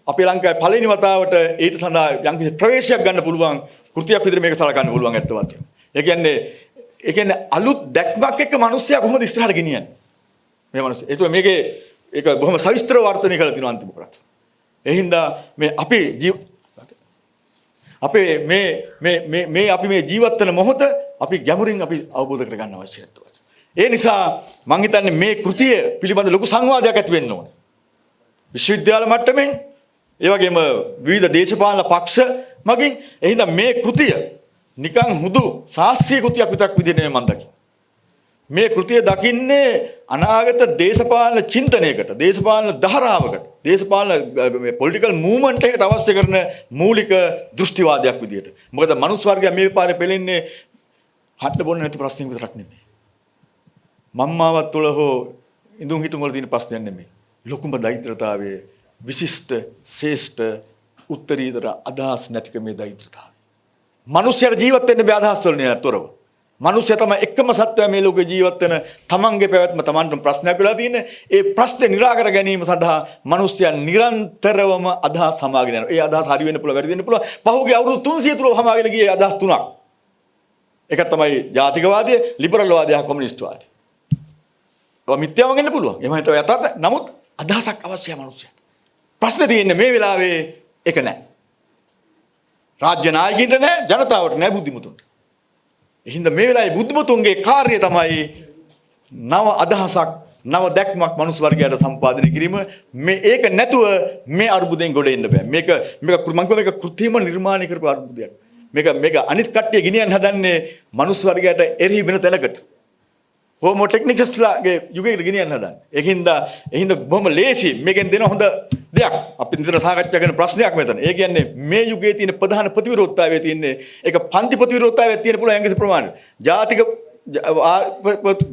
අපේ ලංකාවේ පළවෙනි වතාවට ඊට සඳහා යම්කිසි ප්‍රවේශයක් ගන්න පුළුවන් කෘතියක් විදිහට මේක සලකන්න පුළුවන් ඇත්ත වශයෙන්ම. ඒ කියන්නේ අලුත් දැක්මක් එක්ක මිනිස්සයා කොහොමද ඉස්සරහට ගෙනියන්නේ? මේ මිනිස්සු. ඒතකොට මේකේ ඒක බොහොම සවිස්තරව වර්ධනය කරලා තිනවා අන්තිම කොටස. ඒ හින්දා මේ අපේ අපි මේ ජීවත් වෙන මොහොත අපි ගැඹුරින් අපි අවබෝධ කරගන්න අවශ්‍යයි. ඒ නිසා මම හිතන්නේ මේ කෘතිය පිළිබඳ ලොකු සංවාදයක් ඇති වෙන්න ඕනේ. විශ්වවිද්‍යාල මට්ටමින් ඒ වගේම විවිධ දේශපාලන පක්ෂ මගින් එහෙනම් මේ කෘතිය නිකන් හුදු ශාස්ත්‍රීය කෘතියක් විතරක් විදිහට නෙමෙයි මම දකින්නේ. මේ කෘතිය දකින්නේ අනාගත දේශපාලන චින්තනයකට, දේශපාලන ධාරාවකට, දේශපාලන මේ පොලිටිකල් මූවමන්ට් එකට අවශ්‍ය කරන මූලික දෘෂ්ටිවාදයක් විදිහට. මොකද මනුස්ස වර්ගය මේ පාරේ පෙළෙන්නේ හට්ට බොන්න නැති ප්‍රශ්න විතරක් නෙමෙයි. මම්මාවත් තුළ හෝ ඉඳුන් හිටුන් වල තියෙන ප්‍රශ්නයක් නෙමෙයි. ලොකුම දෛත්‍රතාවයේ විශිෂ්ට ශ්‍රේෂ්ඨ උත්තරීතර අදහස් නැතිකමේ දෛත්‍රතාවය. මිනිස්යාට ජීවත් වෙන්න බෑ අදහස් වල නේතරව. මිනිස්යා තමයි එකම සත්වයා මේ ලෝකේ ජීවත් වෙන තමන්ගේ පැවැත්ම තමන්ට ප්‍රශ්නයක් වෙලා තියෙන්නේ. ඒ ප්‍රශ්නේ निराකර ගැනීම සඳහා මිනිස්යා නිරන්තරවම අදහස් සමාගෙන යනවා. ඒ අදහස් හරි වෙන්න පුළුවන්, වැරදි වෙන්න පුළුවන්. පහුගිය අවුරුදු 300 තුල සමාගෙන ගියේ අදහස් තුනක්. එකක් තමයි ජාතිකවාදය, ලිබරල් වාදය, කොමියුනිස්ට් වාදය. ඔය මිත්‍යාව වෙන්න පුළුවන්. එහෙම හිතුව යථාර්ථ. නමුත් අදහසක් අවශ්‍යයි මිනිස්යාට. ප්‍රශ්නේ තියෙන්නේ මේ වෙලාවේ ඒක නැහැ. රාජ්‍ය නායකින්ට නැහැ, ජනතාවට නැහැ, බුද්ධිමතුන්ට. එහෙනම් මේ වෙලාවේ බුද්ධිමතුන්ගේ කාර්යය තමයි නව අදහසක්, නව දැක්මක් මනුස්ස වර්ගයට සම්පාදනය කිරීම. මේ ඒක නැතුව මේ අර්බුදයෙන් ගොඩ එන්න බෑ. මේක මම මේක කෘත්‍රිම නිර්මාණය කරපු අර්බුදයක්. මේක අනිත් කට්ටිය ගෙනියන්න හදන්නේ මනුස්ස වර්ගයට එරෙහි වෙන තැනකට. හෝමෝ ටෙක්නිකස්ලාගේ යුගයකට ගෙනියන්න හදන්නේ. ඒකින්ද බොහොම ලේසි මේකෙන් දෙන හොඳ දෙයක්. අපි නිතර සාකච්ඡා කරන ප්‍රශ්නයක් මෙතන. ඒ කියන්නේ මේ යුගයේ තියෙන ප්‍රධාන ප්‍රතිවිරෝධතාවය තියෙන්නේ ඒක පන්ති ප්‍රතිවිරෝධතාවයක් තියෙන පුළුවන් යම්කිසි ප්‍රමාණයක්. ජාතික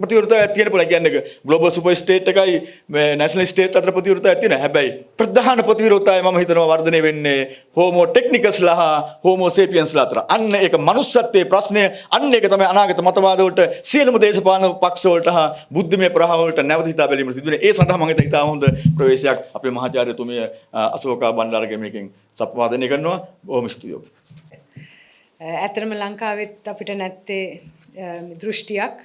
ප්‍රතිවිරෝධතාවයක් තියෙන පුළුවන්. කියන්නේ ග්ලෝබල් සුපර් ස්ටේට් එකයි මේ නැෂනල් ස්ටේට් අතර ප්‍රතිවිරෝධතාවයක් තියෙනවා. හැබැයි ප්‍රධාන ප්‍රතිවිරෝධතාවය මම හිතනවා වර්ධනය වෙන්නේ හෝමෝ ටෙක්නිකස්ලා හා හෝමෝ සේපියන්ස්ලා අතර. අන්න ඒක මනුස්සත්වයේ ප්‍රශ්නය. අන්න ඒක තමයි අනාගත මතවාද වලට සියලුම දේශපාලන පක්ෂ වලට හා බුද්ධමය ප්‍රවාහ වලට නැවත හිතා බැලීමට සිදු වෙන. ඒ සඳහා මම හිතා හොඳ ප්‍රවේශයක් අපේ මහාචාර්යතුමිය අශෝකා බණ්ඩාරගේ මේකෙන් සම්පාදනය කරනවා. බොහොම ස්තුතියි. ඇත්තටම ලංකාවෙත් අපිට නැත්තේ දෘෂ්ටියක්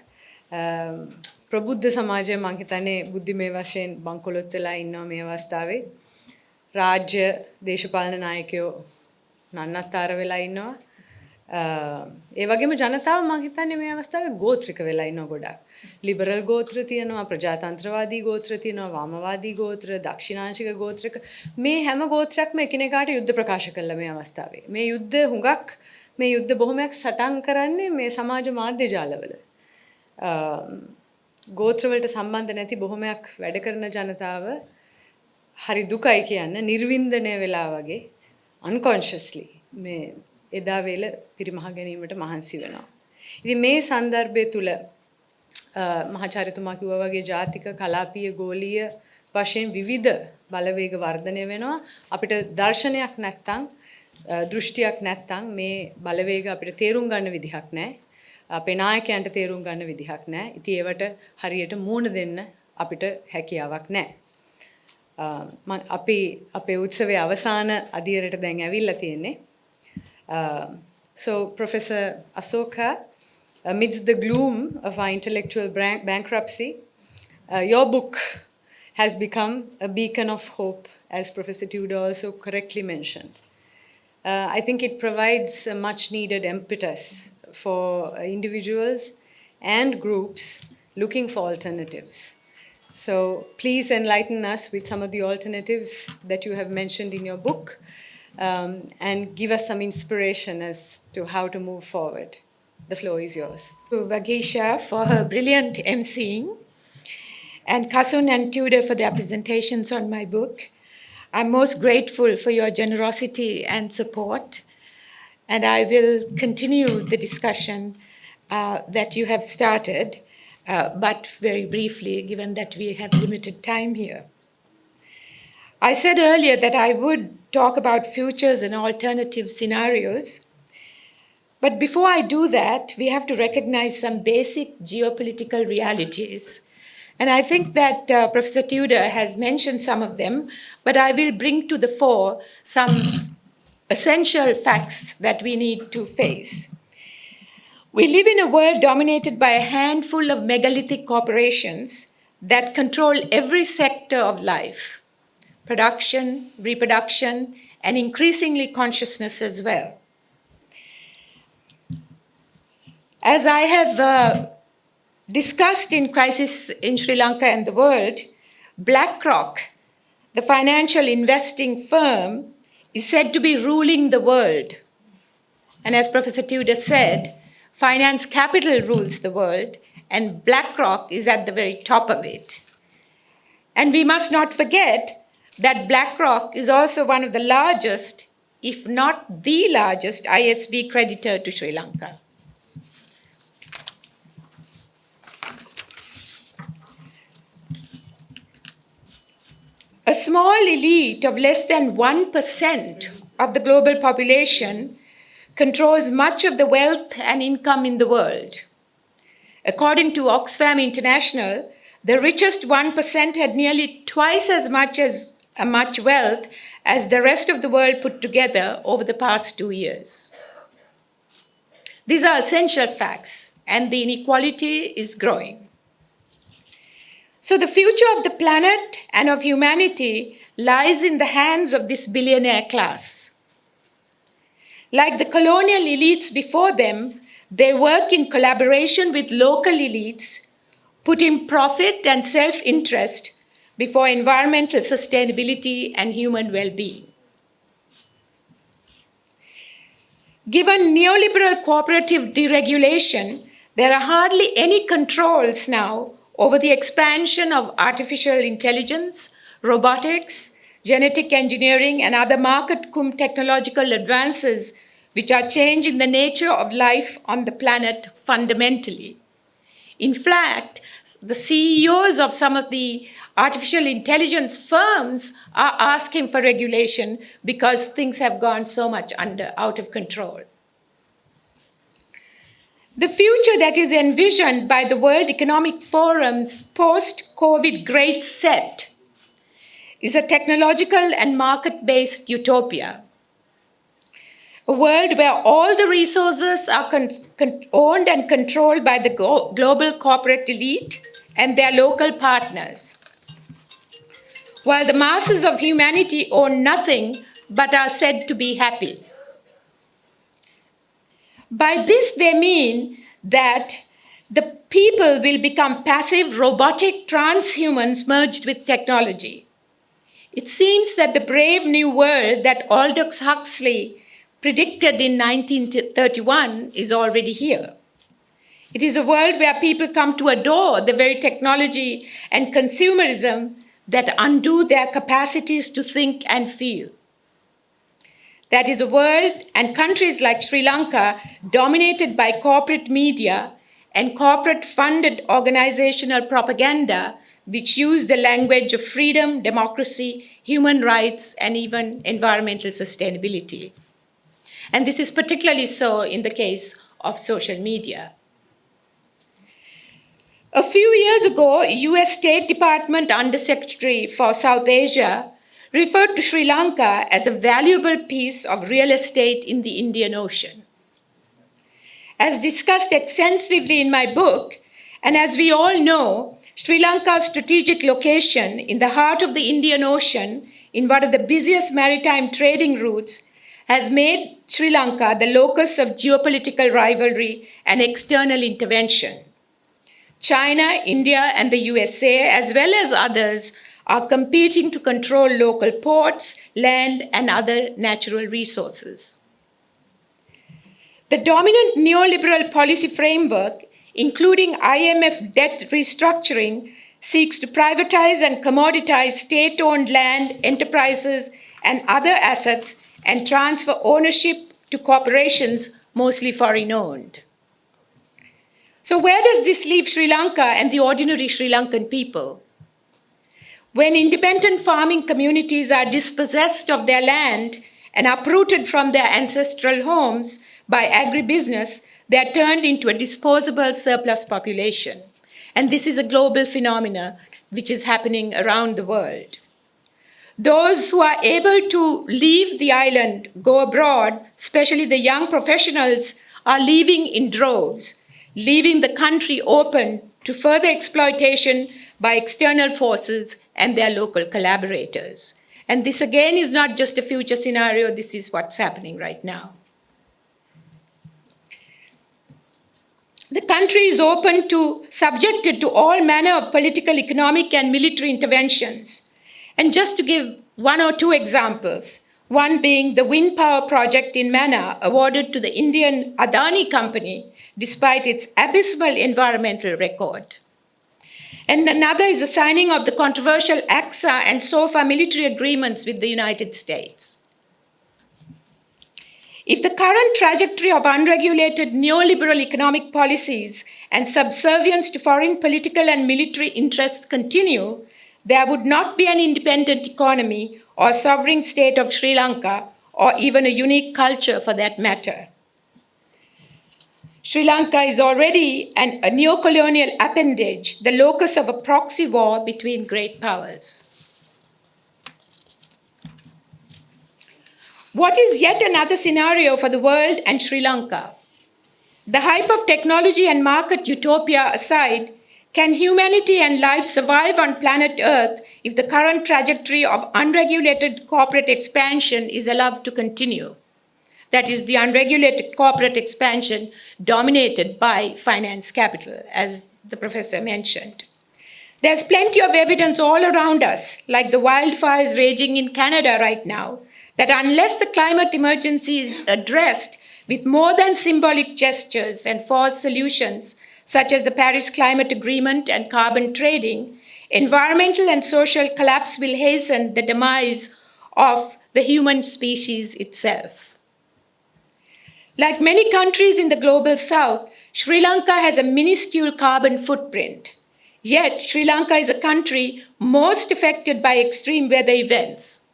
ප්‍රබුද්ධ සමාජය මං හිතන්නේ බුද්ධිමය වශයෙන් බංකොලොත් වෙලා ඉන්නවා මේ අවස්ථාවේ. රාජ්‍ය දේශපාලන නායකයෝ නන්නත්තර වෙලා ඉන්නවා. ඒ වගේම ජනතාව මං හිතන්නේ මේ අවස්ථාවේ ගෝත්‍රික වෙලා ඉන්නවා ගොඩක්. ලිබරල් ගෝත්‍ර තියෙනවා, ප්‍රජාතන්ත්‍රවාදී ගෝත්‍ර තියෙනවා, වාමවාදී ගෝත්‍ර, දක්ෂිණාංශික ගෝත්‍රක. මේ හැම ගෝත්‍රයක්ම එකිනෙකාට යුද්ධ ප්‍රකාශ කළා මේ අවස්ථාවේ. මේ යුද්ධ බොහොමයක් සටන් කරන්නේ මේ සමාජ මාධ්‍ය ජාලවල. ගෝත්‍රවලට සම්බන්ධ නැති බොහොමයක් වැඩ කරන ජනතාව හරි දුකයි කියන්න නිර්වින්දනය වෙලා වගේ unconsciously මේ එදා වේල පිරිමහ ගැනීමට මහන්සි වෙනවා. ඉතින් මේ සන්දර්භය තුල මහාචාර්යතුමා කිව්වා වගේ ජාතික කලාපීය ගෝලීය වශයෙන් විවිධ බලවේග වර්ධනය වෙනවා. අපිට දර්ශනයක් නැත්තම් දෘෂ්ටියක් නැත්තම් මේ බලවේග අපිට තේරුම් ගන්න විදිහක් නැහැ. අපේ නායකයන්ට තේරුම් ගන්න විදිහක් නැහැ. ඉතින් ඒවට හරියට මූණ දෙන්න අපිට හැකියාවක් නැහැ. අපේ උත්සවයේ අවසාන අදියරට දැන් ඇවිල්ලා තියෙන්නේ. So Professor Asoka, amidst the gloom of our intellectual bankruptcy, your book has become a beacon of hope, as Professor Tudor also correctly mentioned. I think it provides a much needed impetus for individuals and groups looking for alternatives. So please enlighten us with some of the alternatives that you have mentioned in your book and give us some inspiration as to how to move forward. The floor is yours. To Vagisha for her brilliant emceeing and Kasun and Tudor for their presentations on my book. I'm most grateful for your generosity and support, and I will continue the discussion that you have started, but very briefly, given that we have limited time here. I said earlier that I would talk about futures and alternative scenarios, but before I do that, we have to recognize some basic geopolitical realities. And I think that Professor Tudor has mentioned some of them, but I will bring to the fore some essential facts that we need to face. We live in a world dominated by a handful of megalithic corporations that control every sector of life, production, reproduction, and increasingly consciousness as well. As I have discussed in Crisis in Sri Lanka and the World, BlackRock, the financial investing firm, is said to be ruling the world. And as Professor Tudor said, finance capital rules the world, and BlackRock is at the very top of it. And we must not forget that BlackRock is also one of the largest, if not the largest, ISB creditor to Sri Lanka. A small elite of less than 1% of the global population controls much of the wealth and income in the world. According to Oxfam International, the richest 1% had nearly twice as much wealth as the rest of the world put together over the past 2 years. These are essential facts, and the inequality is growing. So the future of the planet and of humanity lies in the hands of this billionaire class. Like the colonial elites before them, they work in collaboration with local elites, putting profit and self-interest before environmental sustainability and human well-being. Given neoliberal cooperative deregulation, there are hardly any controls now over the expansion of artificial intelligence, robotics, genetic engineering, and other market-cum technological advances which are changing the nature of life on the planet fundamentally. In fact, the CEOs of some of the artificial intelligence firms are asking for regulation because things have gone so much out of control. The future that is envisioned by the World Economic Forum's post-COVID Great Set is a technological and market-based utopia. A world where all the resources are owned and controlled by the global corporate elite and their local partners, while the masses of humanity own nothing but are said to be happy. By this, they mean that the people will become passive, robotic transhumans merged with technology. It seems that the brave new world that Aldous Huxley predicted in 1931 is already here. It is a world where people come to adore the very technology and consumerism that undo their capacities to think and feel. That is a world and countries like Sri Lanka dominated by corporate media and corporate-funded organizational propaganda which use the language of freedom, democracy, human rights, and even environmental sustainability. And this is particularly so in the case of social media. A few years ago, US State Department Undersecretary for South Asia referred to Sri Lanka as a valuable piece of real estate in the Indian Ocean. As discussed extensively in my book, and as we all know, Sri Lanka's strategic location in the heart of the Indian Ocean, in one of the busiest maritime trading routes, has made Sri Lanka the locus of geopolitical rivalry and external intervention. China, India, and the USA, as well as others, are competing to control local ports, land, and other natural resources. The dominant neoliberal policy framework, including IMF debt restructuring, seeks to privatize and commoditize state-owned land, enterprises, and other assets and transfer ownership to corporations, mostly foreign-owned. So where does this leave Sri Lanka and the ordinary Sri Lankan people? When independent farming communities are dispossessed of their land and uprooted from their ancestral homes by agribusiness, they are turned into a disposable surplus population. And this is a global phenomenon which is happening around the world. Those who are able to leave the island, go abroad, especially the young professionals, are leaving in droves, leaving the country open to further exploitation by external forces and their local collaborators. And this again is not just a future scenario, this is what's happening right now. The country is subjected to all manner of political, economic, and military interventions. And just to give one or two examples, one being the wind power project in Mannar, awarded to the Indian Adani company, despite its abysmal environmental record. And another is the signing of the controversial AXA and SOFA military agreements with the United States. If the current trajectory of unregulated neoliberal economic policies and subservience to foreign political and military interests continue, there would not be an independent economy or sovereign state of Sri Lanka, or even a unique culture for that matter. Sri Lanka is already a neo-colonial appendage, the locus of a proxy war between great powers. What is yet another scenario for the world and Sri Lanka? The hype of technology and market utopia aside, can humanity and life survive on planet Earth if the current trajectory of unregulated corporate expansion is allowed to continue? That is, the unregulated corporate expansion dominated by finance capital, as the professor mentioned. There's plenty of evidence all around us, like the wildfires raging in Canada right now, that unless the climate emergency is addressed with more than symbolic gestures and false solutions, such as the Paris Climate Agreement and carbon trading, environmental and social collapse will hasten the demise of the human species itself. Like many countries in the global south, Sri Lanka has a minuscule carbon footprint. Yet, Sri Lanka is a country most affected by extreme weather events.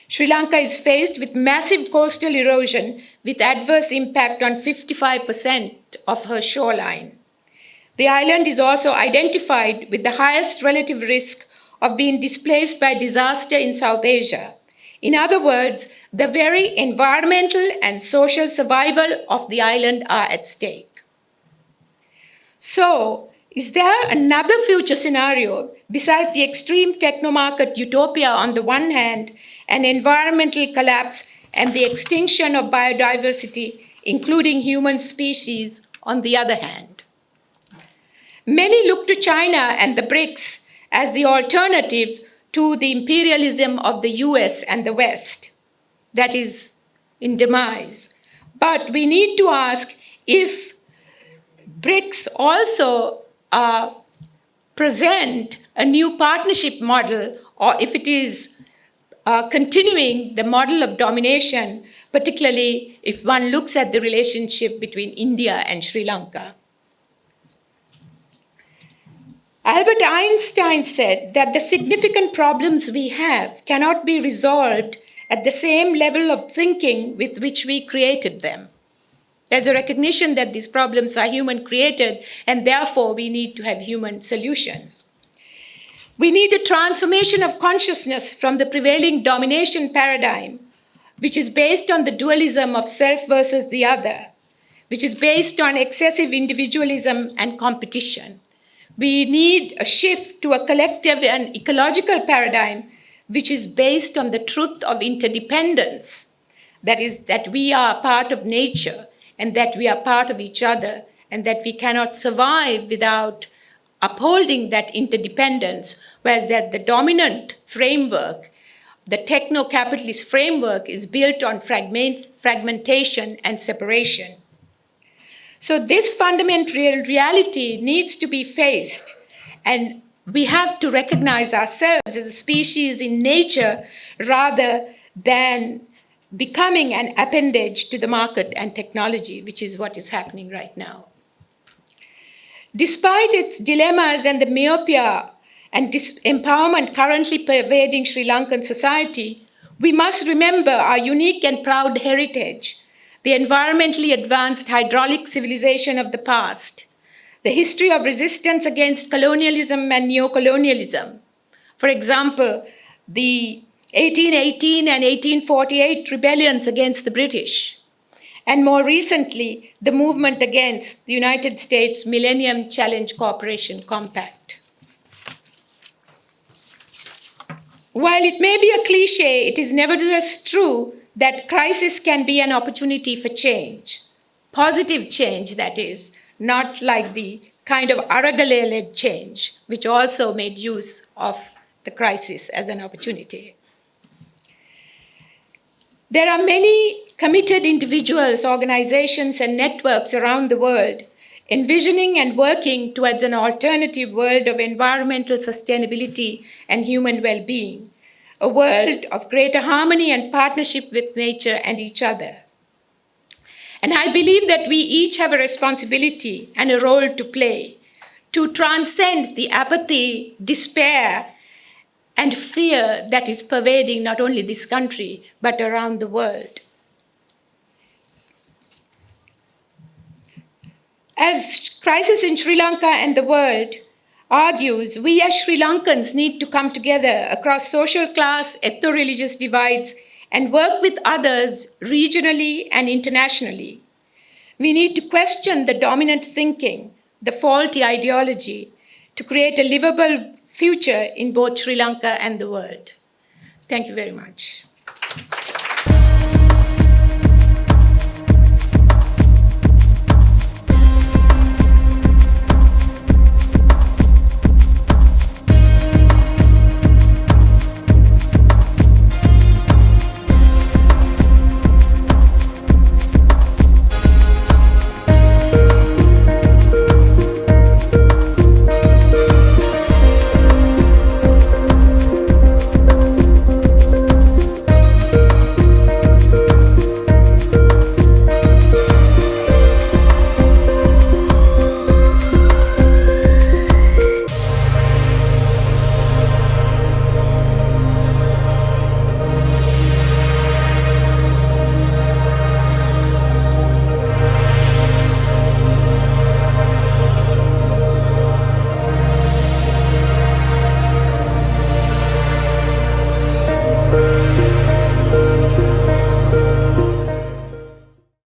Sri Lanka is faced with massive coastal erosion with adverse impact on 55% of her shoreline. The island is also identified with the highest relative risk of being displaced by disaster in South Asia. In other words, the very environmental and social survival of the island are at stake. So, is there another future scenario besides the extreme technomarket utopia on the one hand and environmental collapse and the extinction of biodiversity, including human species, on the other hand? Many look to China and the BRICS as the alternative to the imperialism of the US and the West, that is, in demise. But we need to ask if BRICS also present a new partnership model, or if it is continuing the model of domination, particularly if one looks at the relationship between India and Sri Lanka. Albert Einstein said that the significant problems we have cannot be resolved at the same level of thinking with which we created them. There's a recognition that these problems are human created, and therefore we need to have human solutions. We need a transformation of consciousness from the prevailing domination paradigm, which is based on the dualism of self versus the other, which is based on excessive individualism and competition. We need a shift to a collective and ecological paradigm which is based on the truth of interdependence. That is, that we are part of nature and that we are part of each other and that we cannot survive without upholding that interdependence, whereas that the dominant framework, the techno-capitalist framework, is built on fragmentation and separation. So this fundamental reality needs to be faced, and we have to recognize ourselves as a species in nature rather than becoming an appendage to the market and technology, which is what is happening right now. Despite its dilemmas and the myopia and disempowerment currently pervading Sri Lankan society, we must remember our unique and proud heritage, the environmentally advanced hydraulic civilization of the past, the history of resistance against colonialism and neocolonialism. For example, the 1818 and 1848 rebellions against the British, and more recently, the movement against the United States Millennium Challenge Corporation Compact. While it may be a cliche, it is nevertheless true that crisis can be an opportunity for change. Positive change, that is, not like the kind of Aragale-led change, which also made use of the crisis as an opportunity. There are many committed individuals, organizations, and networks around the world envisioning and working towards an alternative world of environmental sustainability and human well-being, a world of greater harmony and partnership with nature and each other. And I believe that we each have a responsibility and a role to play to transcend the apathy, despair, and fear that is pervading not only this country but around the world. As crisis in Sri Lanka and the world argues, we as Sri Lankans need to come together across social class, ethno-religious divides, and work with others regionally and internationally. We need to question the dominant thinking, the faulty ideology, to create a livable future in both Sri Lanka and the world. Thank you very much.